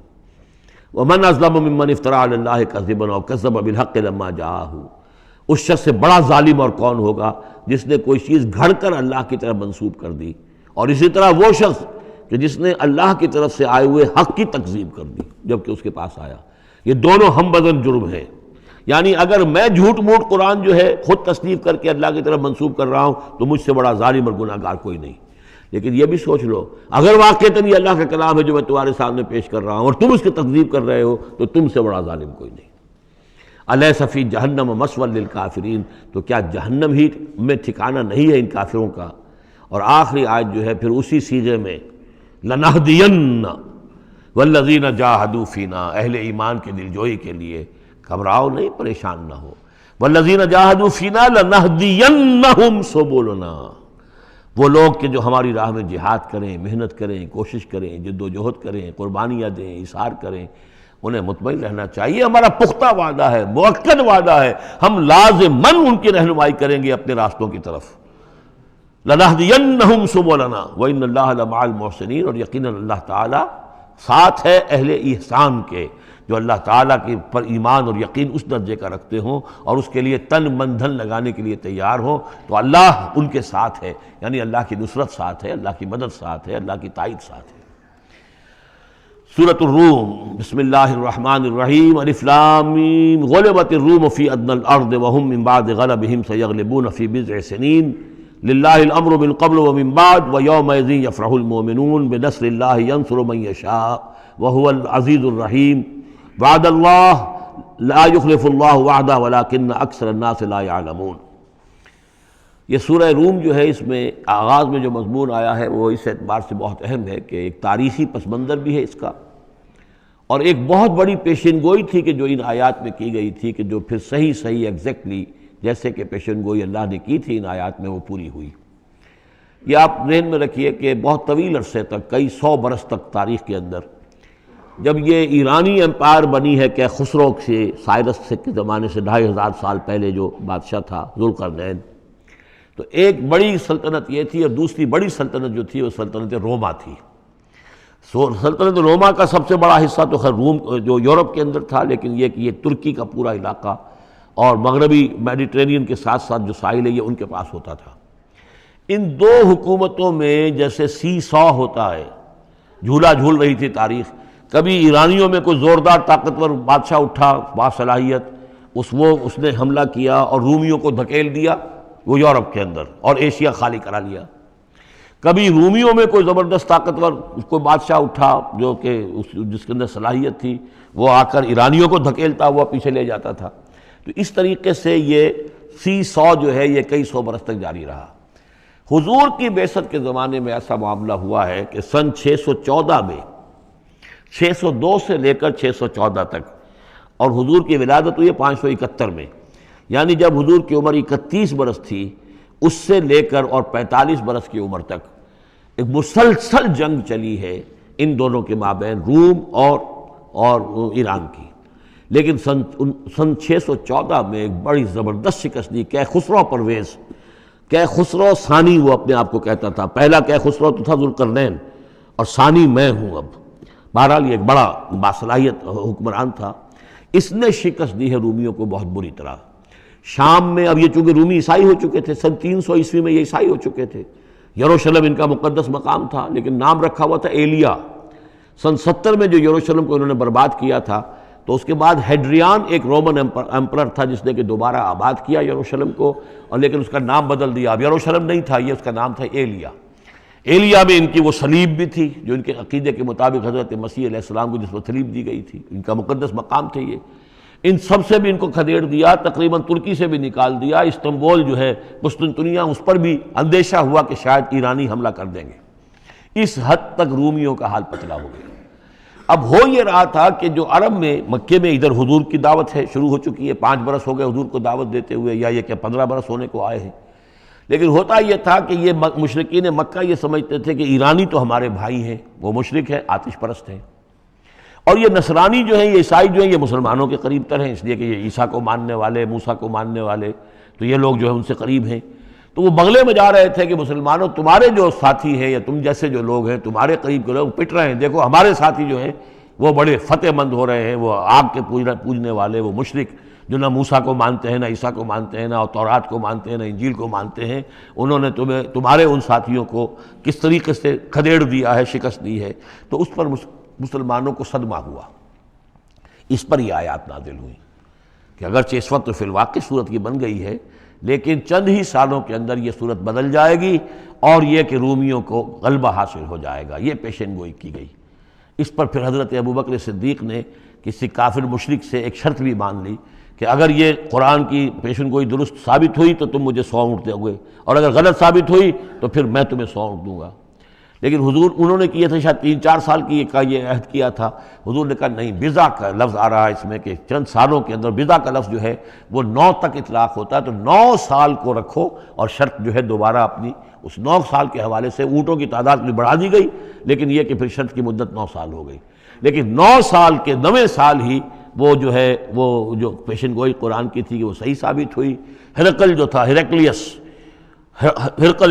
وَمَنْ أَظْلَمُ مِمَّنِ افْتَرَىٰ عَلَى اللَّهِ كَذِبًا أَوْ كَذَّبَ بِالْحَقِّ لَمَّا جَاءَهُ، اس شخص سے بڑا ظالم اور کون ہوگا جس نے کوئی چیز گھڑ کر اللہ کی طرف منسوب کر دی، اور اسی طرح وہ شخص کہ جس نے اللہ کی طرف سے آئے ہوئے حق کی تکذیب کر دی جبکہ اس کے پاس آیا. یہ دونوں ہم بدن جرم ہیں. یعنی اگر میں جھوٹ موٹ قرآن جو ہے خود تصنیف کر کے اللہ کی طرف منسوب کر رہا ہوں تو مجھ سے بڑا ظالم اور گناہ گار کوئی نہیں. لیکن یہ بھی سوچ لو، اگر واقعتاً یہ اللہ کا کلام ہے جو میں تمہارے سامنے پیش کر رہا ہوں اور تم اس کی تکذیب کر رہے ہو تو تم سے بڑا ظالم کوئی نہیں. الیس فی جہنم مثوی للکافرین، تو کیا جہنم ہی میں ٹھکانہ نہیں ہے ان کافروں کا. اور آخری آیت جو ہے پھر اسی سیغے میں لنہدین والذین جاہدوا فینا، اہل ایمان کے دلجوئی کے لیے گھبراؤ نہیں، پریشان نہ ہو. والذین جاہدوا فینا لنہدینہم سبلنا، وہ لوگ کہ جو ہماری راہ میں جہاد کریں، محنت کریں، کوشش کریں، جد و جہد کریں، قربانیاں دیں، اظہار کریں، انہیں مطمئن رہنا چاہیے ہمارا پختہ وعدہ ہے، مؤکد وعدہ ہے، ہم لازماً ان کی رہنمائی کریں گے اپنے راستوں کی طرف. لَنَهْدِيَنَّهُمْ سُبُلَنَا وَإِنَّ اللَّهَ لَمَعَ الْمُحْسِنِينَ، اور یقیناً اللہ تعالیٰ ساتھ ہے اہل احسان کے، جو اللہ تعالیٰ کے پر ایمان اور یقین اس درجے کا رکھتے ہوں اور اس کے لیے تن من دھن لگانے کے لیے تیار ہوں، تو اللہ ان کے ساتھ ہے. یعنی اللہ کی نصرت ساتھ ہے، اللہ کی مدد ساتھ ہے، اللہ کی تائید ساتھ ہے. سورۃ الروم، بسم اللہ الرحمن الرحیم. الف لام میم، غلبت الروم فی ادنی الارض وهم من بعد غلبهم سیغلبون فی بضع سنین، للہ الامر من قبل ومن بعد ویومئذ یفرح المؤمنون بنصر اللہ ینصر من یشاء وهو العزیز الرحیم. وعد اللہ لا یخلف اللہ وعدہ ولکن اکثر الناس لا یعلمون. یہ سورہ روم جو ہے اس میں آغاز میں جو مضمون آیا ہے وہ اس اعتبار سے بہت اہم ہے کہ ایک تاریخی پس منظر بھی ہے اس کا، اور ایک بہت بڑی پیشن گوئی تھی کہ جو ان آیات میں کی گئی تھی کہ جو پھر صحیح ایگزیکٹلی جیسے کہ پیشن گوئی اللہ نے کی تھی ان آیات میں وہ پوری ہوئی. یہ آپ ذہن میں رکھیے کہ بہت طویل عرصے تک، کئی 100 برس تک تاریخ کے اندر، جب یہ ایرانی امپائر بنی ہے کہ خسرو سے، سائرس کے زمانے سے 2500 سال پہلے جو بادشاہ تھا ذوالقرنین، تو ایک بڑی سلطنت یہ تھی، اور دوسری بڑی سلطنت جو تھی وہ سلطنت روما تھی. سلطنت روما کا سب سے بڑا حصہ تو خیر روم جو یورپ کے اندر تھا، لیکن یہ کہ یہ ترکی کا پورا علاقہ اور مغربی میڈیٹرینین کے ساتھ ساتھ جو ساحل ہے یہ ان کے پاس ہوتا تھا. ان دو حکومتوں میں جیسے سی سو ہوتا ہے، جھولا جھول رہی تھی تاریخ. کبھی ایرانیوں میں کوئی زوردار طاقتور بادشاہ اٹھا باصلاحیت، اس نے حملہ کیا اور رومیوں کو دھکیل دیا وہ یورپ کے اندر اور ایشیا خالی کرا لیا. کبھی رومیوں میں کوئی زبردست طاقتور کوئی بادشاہ اٹھا جو کہ جس کے اندر صلاحیت تھی، وہ آ کر ایرانیوں کو دھکیلتا ہوا پیچھے لے جاتا تھا. تو اس طریقے سے یہ سی سو جو ہے یہ کئی 100 برس تک جاری رہا. حضور کی بعثت کے زمانے میں ایسا معاملہ ہوا ہے کہ سن 614 میں، 602 سے لے کر 614 تک، اور حضور کی ولادت ہوئی ہے 571 میں، یعنی جب حضور کی عمر 31 برس تھی اس سے لے کر اور 45 برس کی عمر تک ایک مسلسل جنگ چلی ہے ان دونوں کے مابین، روم اور ایران کی. لیکن سن 614 میں ایک بڑی زبردست شکست دی کیخسرو پرویز. کیخسرو ثانی وہ اپنے آپ کو کہتا تھا، پہلا کیخسرو تو تھا ذوالقرنین اور ثانی میں ہوں. اب بہرحال یہ ایک بڑا باصلاحیت حکمران تھا. اس نے شکست دی ہے رومیوں کو بہت بری طرح. شام میں، اب یہ چونکہ رومی عیسائی ہو چکے تھے، سن 300 عیسوی میں یہ عیسائی ہو چکے تھے. یروشلم ان کا مقدس مقام تھا، لیکن نام رکھا ہوا تھا ایلیا. سن 70 میں جو یروشلم کو انہوں نے برباد کیا تھا، تو اس کے بعد ہیڈریان ایک رومن امپرر تھا جس نے کہ دوبارہ آباد کیا یروشلم کو، اور لیکن اس کا نام بدل دیا، اب یروشلم نہیں تھا یہ، اس کا نام تھا ایلیا۔ ایلیا میں ان کی وہ صلیب بھی تھی جو ان کے عقیدے کے مطابق حضرت مسیح علیہ السلام کو جس پر صلیب دی گئی تھی، ان کا مقدس مقام تھے یہ۔ ان سب سے بھی ان کو کھدیڑ دیا، تقریباً ترکی سے بھی نکال دیا، استنبول جو ہے قسطنطنیہ، اس پر بھی اندیشہ ہوا کہ شاید ایرانی حملہ کر دیں گے۔ اس حد تک رومیوں کا حال پتلا ہو گیا۔ اب ہو یہ رہا تھا کہ جو عرب میں مکے میں ادھر حضور کی دعوت ہے، شروع ہو چکی ہے، 5 برس ہو گئے حضور کو دعوت دیتے ہوئے، یا یہ کہ 15 برس ہونے کو آئے ہیں، لیکن ہوتا یہ تھا کہ یہ مشرکین مکہ یہ سمجھتے تھے کہ ایرانی تو ہمارے بھائی ہیں، وہ مشرک ہیں، آتش پرست ہیں، اور یہ نصرانی جو ہیں، یہ عیسائی جو ہیں، یہ مسلمانوں کے قریب تر ہیں، اس لیے کہ یہ عیسیٰ کو ماننے والے، موسیٰ کو ماننے والے، تو یہ لوگ جو ہیں ان سے قریب ہیں۔ تو وہ بغلے میں جا رہے تھے کہ مسلمانوں تمہارے جو ساتھی ہیں یا تم جیسے جو لوگ ہیں، تمہارے قریب کے لوگ پٹ رہے ہیں، دیکھو ہمارے ساتھی جو ہیں وہ بڑے فتح مند ہو رہے ہیں، وہ آگ کے پوجنے والے، وہ مشرک جو نہ موسیٰ کو مانتے ہیں، نہ عیسیٰ کو مانتے ہیں، نہ تورات کو مانتے ہیں، نہ انجیل کو مانتے ہیں، انہوں نے تمہارے ان ساتھیوں کو کس طریقے سے کھدیڑ دیا ہے، شکست دی ہے۔ تو اس پر مسلمانوں کو صدمہ ہوا، اس پر یہ آیات نازل ہوئی کہ اگرچہ اس وقت تو فی الواقع صورت کی بن گئی ہے، لیکن چند ہی سالوں کے اندر یہ صورت بدل جائے گی، اور یہ کہ رومیوں کو غلبہ حاصل ہو جائے گا، یہ پیشن گوئی کی گئی۔ اس پر پھر حضرت ابوبکر صدیق نے کسی کافر مشرک سے ایک شرط بھی مان لی کہ اگر یہ قرآن کی پیشن گوئی درست ثابت ہوئی تو تم مجھے 100 اونٹ دو گے، اور اگر غلط ثابت ہوئی تو پھر میں تمہیں 100 اونٹ دوں گا۔ لیکن حضور انہوں نے کیا تھا شاید 3-4 سال کی یہ عہد کیا تھا، حضور نے کہا نہیں، بضع کا لفظ آ رہا ہے اس میں کہ چند سالوں کے اندر، بضع کا لفظ جو ہے وہ 9 تک اطلاق ہوتا ہے، تو 9 سال کو رکھو، اور شرط جو ہے دوبارہ اپنی اس 9 سال کے حوالے سے اونٹوں کی تعداد بھی بڑھا دی گئی، لیکن یہ کہ پھر شرط کی مدت 9 سال ہو گئی۔ لیکن 9 سال کے 9ویں سال ہی وہ جو ہے وہ جو پیشن گوئی قرآن کی تھی کہ وہ صحیح ثابت ہوئی۔ ہرقل جو تھا، ہرقل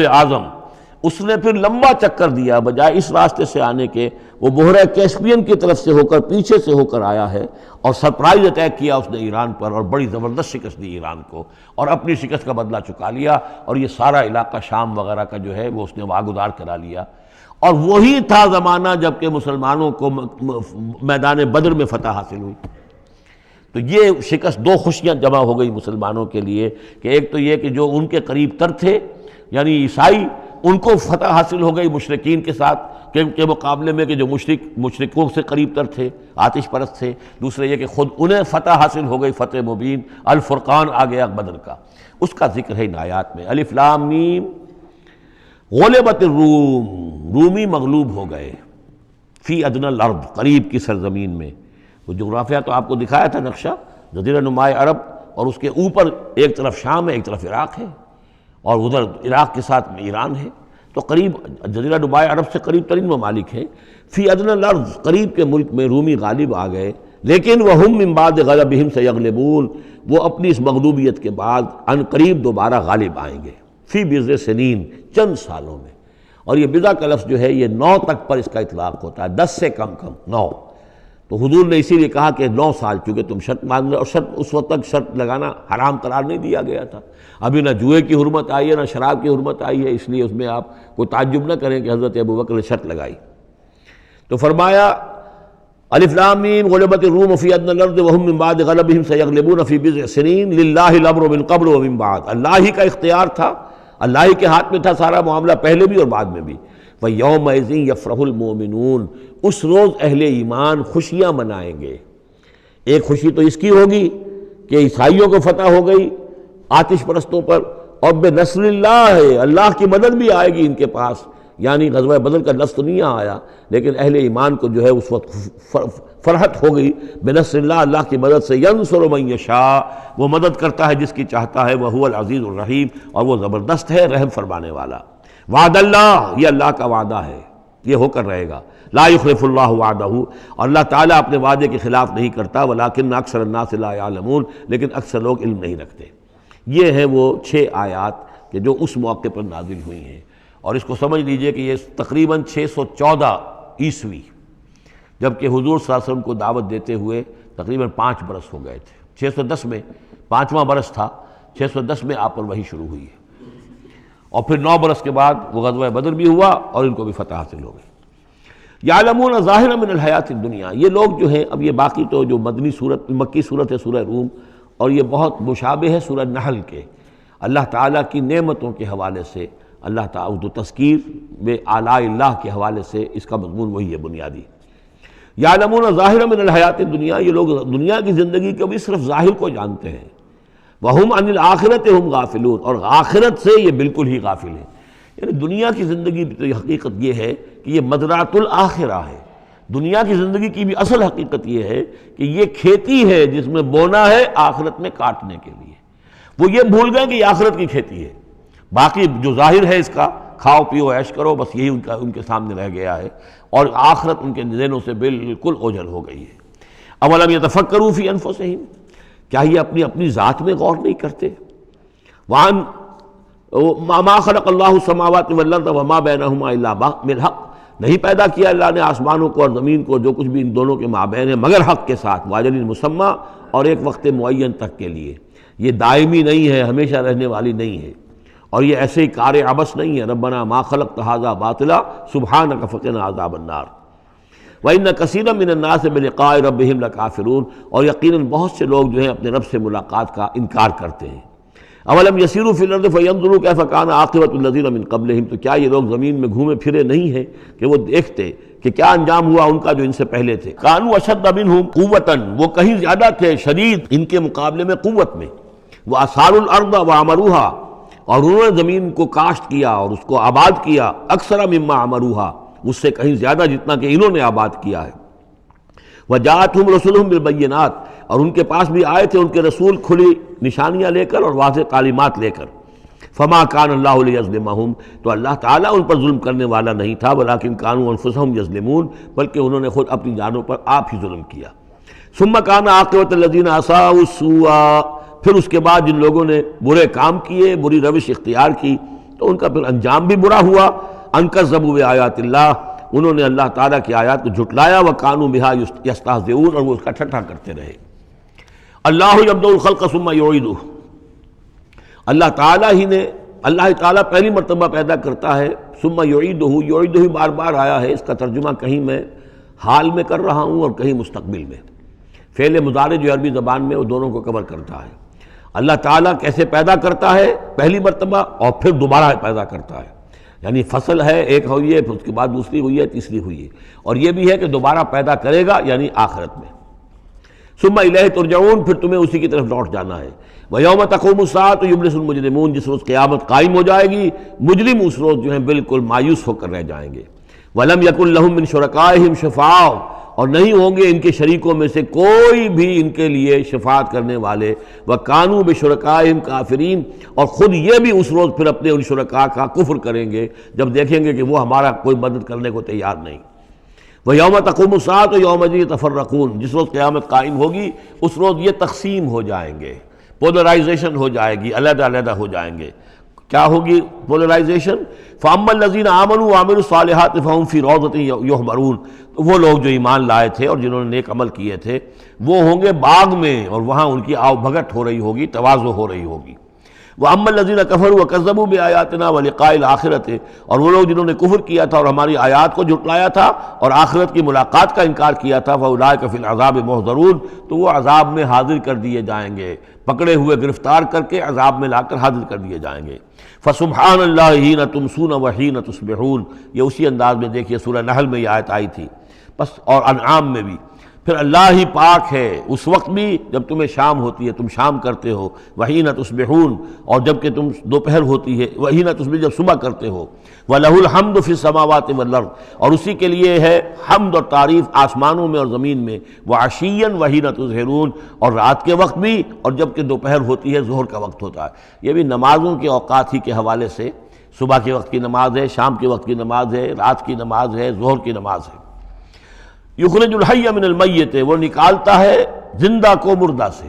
اعظم، اس نے پھر لمبا چکر دیا، بجائے اس راستے سے آنے کے وہ بحیرہ کیسپین کی طرف سے ہو کر، پیچھے سے ہو کر آیا ہے، اور سرپرائز اٹیک کیا اس نے ایران پر، اور بڑی زبردست شکست دی ایران کو، اور اپنی شکست کا بدلہ چکا لیا، اور یہ سارا علاقہ شام وغیرہ کا جو ہے وہ اس نے واگزار کرا لیا۔ اور وہی تھا زمانہ جب کہ مسلمانوں کو میدان بدر میں فتح حاصل ہوئی۔ تو یہ شکست، 2 خوشیاں جمع ہو گئی مسلمانوں کے لیے، کہ ایک تو یہ کہ جو ان کے قریب تر تھے یعنی عیسائی، ان کو فتح حاصل ہو گئی مشرکین کے ساتھ کے مقابلے میں، کہ جو مشرکوں سے قریب تر تھے، آتش پرست تھے۔ دوسرے یہ کہ خود انہیں فتح حاصل ہو گئی، فتح مبین، الفرقان آ گیا بدر کا، اس کا ذکر ہے ان آیات میں۔ الف لام میم، غلبت الروم، رومی مغلوب ہو گئے، فی ادنی الارض، قریب کی سرزمین میں۔ وہ جغرافیہ تو آپ کو دکھایا تھا نقشہ، جزیرہ نمائے عرب، اور اس کے اوپر ایک طرف شام ہے، ایک طرف عراق ہے، اور ادھر عراق کے ساتھ میں ایران ہے، تو قریب جزیرہ نمائے عرب سے قریب ترین ممالک ہیں۔ فی ادنی الارض، قریب کے ملک میں رومی غالب آ گئے، لیکن وہم من بعد غلبہم سیغلبون، وہ اپنی اس مغلوبیت کے بعد ان قریب دوبارہ غالب آئیں گے، فی بضع سنین، چند سالوں میں۔ اور یہ بضع کا لفظ جو ہے یہ 9 تک پر اس کا اطلاق ہوتا ہے، 10 سے کم 9۔ تو حضور نے اسی لیے کہا کہ 9 سال، چونکہ تم شرط مان رہے، اور شرط اس وقت تک شرط لگانا حرام قرار نہیں دیا گیا تھا، ابھی نہ جوئے کی حرمت آئی ہے نہ شراب کی حرمت آئی ہے، اس لیے اس میں آپ کوئی تعجب نہ کریں کہ حضرت ابوبکر نے شرط لگائی۔ تو فرمایا الف لام میم، غلبت الروم فی ادنی الارض وهم من بعد غلبہم سیغلبون فی بضع سنین للہ الامر من قبل ومن بعد، اللہ ہی کا اختیار تھا، اللہ ہی کے ہاتھ میں تھا سارا معاملہ، پہلے بھی اور بعد میں بھی۔ وَيَوْمَئِذٍ يَفْرَحُ الْمُؤْمِنُونَ، اس روز اہل ایمان خوشیاں منائیں گے۔ ایک خوشی تو اس کی ہوگی کہ عیسائیوں کو فتح ہو گئی آتش پرستوں پر، اور بے نصر اللہ ہے، اللہ کی مدد بھی آئے گی ان کے پاس، یعنی غزوہ بدر کا لفظ تو نہیں آیا، لیکن اہل ایمان کو جو ہے اس وقت فرحت ہو گئی بے نصر اللہ، اللہ کی مدد سے۔ ینصر من یشاء، وہ مدد کرتا ہے جس کی چاہتا ہے، وہو العزیز الرحیم، اور وہ زبردست ہے، رحم فرمانے والا۔ وعد اللہ، یہ اللہ کا وعدہ ہے، یہ ہو کر رہے گا۔ لا یخلف اللہ وعدہ، اور اللہ تعالیٰ اپنے وعدے کے خلاف نہیں کرتا۔ ولکن اکثر الناس لا یعلمون، لیکن اکثر لوگ علم نہیں رکھتے۔ یہ ہیں وہ 6 آیات کہ جو اس موقع پر نازل ہوئی ہیں، اور اس کو سمجھ لیجئے کہ یہ تقریباً 614 عیسوی، جبکہ حضور صلی اللہ علیہ وسلم کو دعوت دیتے ہوئے تقریباً 5 برس ہو گئے تھے۔ 610 میں 5واں برس تھا، 610 میں آپ پر وحی شروع ہوئی ہے، اور پھر 9 برس کے بعد وہ غزوہ بدر بھی ہوا اور ان کو بھی فتح حاصل ہو گئی۔ یعلمون ظاہرا من الحیات الدنیا، یہ لوگ جو ہیں، اب یہ باقی تو جو مدنی صورت مکی صورت ہے سورہ روم، اور یہ بہت مشابہ ہے سورہ نحل کے، اللہ تعالیٰ کی نعمتوں کے حوالے سے، اللہ تعالیٰ تذکیر بے آلاء اللہ کے حوالے سے اس کا مضمون وہی ہے بنیادی۔ یعلمون ظاہرا من الحیات الدنیا، یہ لوگ دنیا کی زندگی کے بھی صرف ظاہر کو جانتے ہیں، وہم عن الآخرۃ ہم غافلون، اور آخرت سے یہ بالکل ہی غافل ہیں۔ یعنی دنیا کی زندگی تو حقیقت یہ ہے کہ یہ مزرعۃ الآخرہ ہے، دنیا کی زندگی کی بھی اصل حقیقت یہ ہے کہ یہ کھیتی ہے جس میں بونا ہے آخرت میں کاٹنے کے لیے۔ وہ یہ بھول گئے کہ یہ آخرت کی کھیتی ہے، باقی جو ظاہر ہے اس کا کھاؤ پیو عیش کرو، بس یہی ان کے سامنے رہ گیا ہے، اور آخرت ان کے ذہنوں سے بالکل اوجھل ہو گئی ہے۔ اولم یتفکروا فی انفسہم، کیا یہ اپنی ذات میں غور نہیں کرتے؟ وان ما خلق اللہ السماوات والارض وما بینہما الا بالحق، نہیں پیدا کیا اللہ نے آسمانوں کو اور زمین کو، جو کچھ بھی ان دونوں کے مابین ہے، مگر حق کے ساتھ، واجل مسمى، اور ایک وقت معین تک کے لیے۔ یہ دائمی نہیں ہے، ہمیشہ رہنے والی نہیں ہے، اور یہ ایسے ہی کار عبث نہیں ہے۔ ربنا ما خلقت ھذا باطلا سبحانک فقنا عذاب النار وَإِنَّ كَثِيرًا مِّنَ النَّاسِ بِلِقَاءِ رَبِّهِمْ لَكَافِرُونَ، اور یقیناً بہت سے لوگ جو ہیں اپنے رب سے ملاقات کا انکار کرتے ہیں۔ اولم یسیروا فی الارض فینظروا کیف کان عاقبۃ الذین من قبلہم، تو کیا یہ لوگ زمین میں گھومے پھرے نہیں ہیں کہ وہ دیکھتے کہ کیا انجام ہوا ان کا جو ان سے پہلے تھے۔ کانوا اشد منہم قوۃ، وہ کہیں زیادہ تھے شدید ان کے مقابلے میں قوت میں، وَأَثَارُوا الْأَرْضَ وَعَمَرُوهَا، اور انہوں نے زمین کو کاشت کیا اور اس کو آباد کیا، اکثر مما عمروها، اس سے کہیں زیادہ جتنا کہ انہوں نے آباد کیا ہے۔ وجاءتهم رسلهم بالبینات، اور ان کے پاس بھی آئے تھے ان کے رسول کھلی نشانیاں لے کر اور واضح تعلیمات لے کر۔ فما کان اللہ لیظلمہم، تو اللہ تعالیٰ ان پر ظلم کرنے والا نہیں تھا، ولکن کانوا انفسہم یظلمون، بلکہ انہوں نے خود اپنی جانوں پر آپ ہی ظلم کیا۔ ثم کان عاقبۃ الذین اساءوا السوء، پھر اس کے بعد جن لوگوں نے برے کام کیے، بری روش اختیار کی، تو ان کا پھر انجام بھی برا ہوا۔ ان کذبوا بآیات اللہ، انہوں نے اللہ تعالیٰ کی آیات کو جھٹلایا، وکانوا بہا یستہزئون، اور وہ اس کا ٹھٹھا کرتے رہے۔ اللہ یبدأ الخلق ثم یعیدہ، اللہ تعالیٰ ہی نے، اللہ تعالیٰ پہلی مرتبہ پیدا کرتا ہے، ثم یعیدہ، یعیدہ بار بار آیا ہے، اس کا ترجمہ کہیں میں حال میں کر رہا ہوں اور کہیں مستقبل میں۔ فعل مضارع جو عربی زبان میں وہ دونوں کو کور کرتا ہے۔ اللہ تعالیٰ کیسے پیدا کرتا ہے؟ پہلی مرتبہ، اور پھر دوبارہ پیدا کرتا ہے، یعنی فصل ہے ایک ہوئی ہے، پھر اس کے بعد دوسری ہوئی ہے، تیسری ہوئی ہے، اور یہ بھی ہے کہ دوبارہ پیدا کرے گا یعنی آخرت میں۔ ثم الیہ ترجعون، پھر تمہیں اسی کی طرف لوٹ جانا ہے۔ ویوم تقوم الساعۃ یبلس المجرمون، جس روز قیامت قائم ہو جائے گی مجرم اس روز جو ہیں بالکل مایوس ہو کر رہ جائیں گے۔ ولم یکن لہم من شرکائہم شفاع، اور نہیں ہوں گے ان کے شریکوں میں سے کوئی بھی ان کے لیے شفاعت کرنے والے۔ وَكَانُوا بِشُرَكَائِهِمْ كَافِرِينَ، اور خود یہ بھی اس روز پھر اپنے ان شرکاء کا کفر کریں گے جب دیکھیں گے کہ وہ ہمارا کوئی مدد کرنے کو تیار نہیں۔ وَيَوْمَ تَقُومُ السَّاعَةُ يَوْمَئِذٍ يَتَفَرَّقُونَ، جس روز قیامت قائم ہوگی اس روز یہ تقسیم ہو جائیں گے، پولرائزیشن ہو جائے گی، علیحدہ علیحدہ ہو جائیں گے۔ کیا ہوگی پولرائزیشن؟ فَأَمَّا الَّذِينَ آمَنُوا وَعَمِلُوا الصَّالِحَاتِ فَهُمْ فِي رَوْضَةٍ يُحْبَرُونَ، تو وہ لوگ جو ایمان لائے تھے اور جنہوں نے نیک عمل کیے تھے وہ ہوں گے باغ میں، اور وہاں ان کی آؤ بھگت ہو رہی ہوگی، تواضع ہو رہی ہوگی۔ وَأَمَّا الَّذِينَ كَفَرُوا وَكَذَّبُوا بِآيَاتِنَا وَلِقَاءِ الْآخِرَةِ، اور وہ لوگ جنہوں نے کفر کیا تھا اور ہماری آیات کو جھٹلایا تھا اور آخرت کی ملاقات کا انکار کیا تھا، فَأُولَٰئِكَ فِي الْعَذَابِ مُحْضَرُونَ، تو وہ عذاب میں حاضر کر دیے جائیں گے، پکڑے ہوئے گرفتار کر کے عذاب میں لا کر حاضر کر دیے جائیں گے۔ فَسُبْحَانَ اللَّهِ حِينَ تُمْسُونَ وَحِينَ تُصْبِحُونَ، یہ اسی انداز میں دیکھیے سورہ نحل میں یہ آیت آئی تھی، بس اور انعام میں بھی۔ پھر اللہ ہی پاک ہے اس وقت بھی جب تمہیں شام ہوتی ہے، تم شام کرتے ہو، وحین تصبحون، اور جب کہ تم دوپہر ہوتی ہے، وحین تصبح جب صبح کرتے ہو، وَلَهُ الْحَمْدُ فِي السَّمَاوَاتِ وَالْأَرْضِ، اور اسی کے لیے ہے حمد اور تعریف آسمانوں میں اور زمین میں، وَعَشِيًّا وَحِينَ تُظْهِرُونَ، اور رات کے وقت بھی اور جب کہ دوپہر ہوتی ہے، ظہر کا وقت ہوتا ہے۔ یہ بھی نمازوں کے اوقات ہی کے حوالے سے، صبح کے وقت کی نماز ہے، شام کے وقت کی نماز ہے، رات کی نماز ہے، ظہر کی نماز ہے۔ یخرج الحی من المیت، وہ نکالتا ہے زندہ کو مردہ سے۔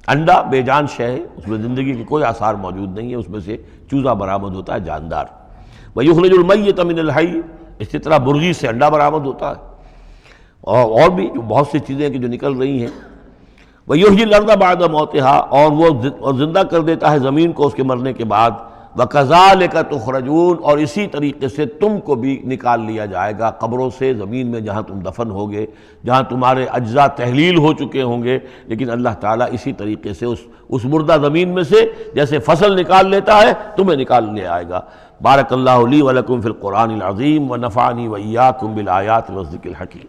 انڈا بے جان شے ہے، اس میں زندگی کے کوئی آثار موجود نہیں ہے، اس میں سے چوزہ برآمد ہوتا ہے جاندار۔ ویخرج المیت من الحی، اسی طرح مرغی سے انڈا برآمد ہوتا ہے، اور بھی جو بہت سی چیزیں کہ جو نکل رہی ہیں۔ ویحیی الارض بعد موتہا، اور وہ زندہ کر دیتا ہے زمین کو اس کے مرنے کے بعد۔ وَكَذَلِكَ تُخْرَجُونَ، اور اسی طریقے سے تم کو بھی نکال لیا جائے گا قبروں سے، زمین میں جہاں تم دفن ہوگے، جہاں تمہارے اجزاء تحلیل ہو چکے ہوں گے، لیکن اللہ تعالیٰ اسی طریقے سے اس مردہ زمین میں سے جیسے فصل نکال لیتا ہے تمہیں نکال لے آئے گا۔ بارک اللہ لی ولکم فی القرآن العظیم ونفعنی وإیاکم بالآیات والذکر الحکیم۔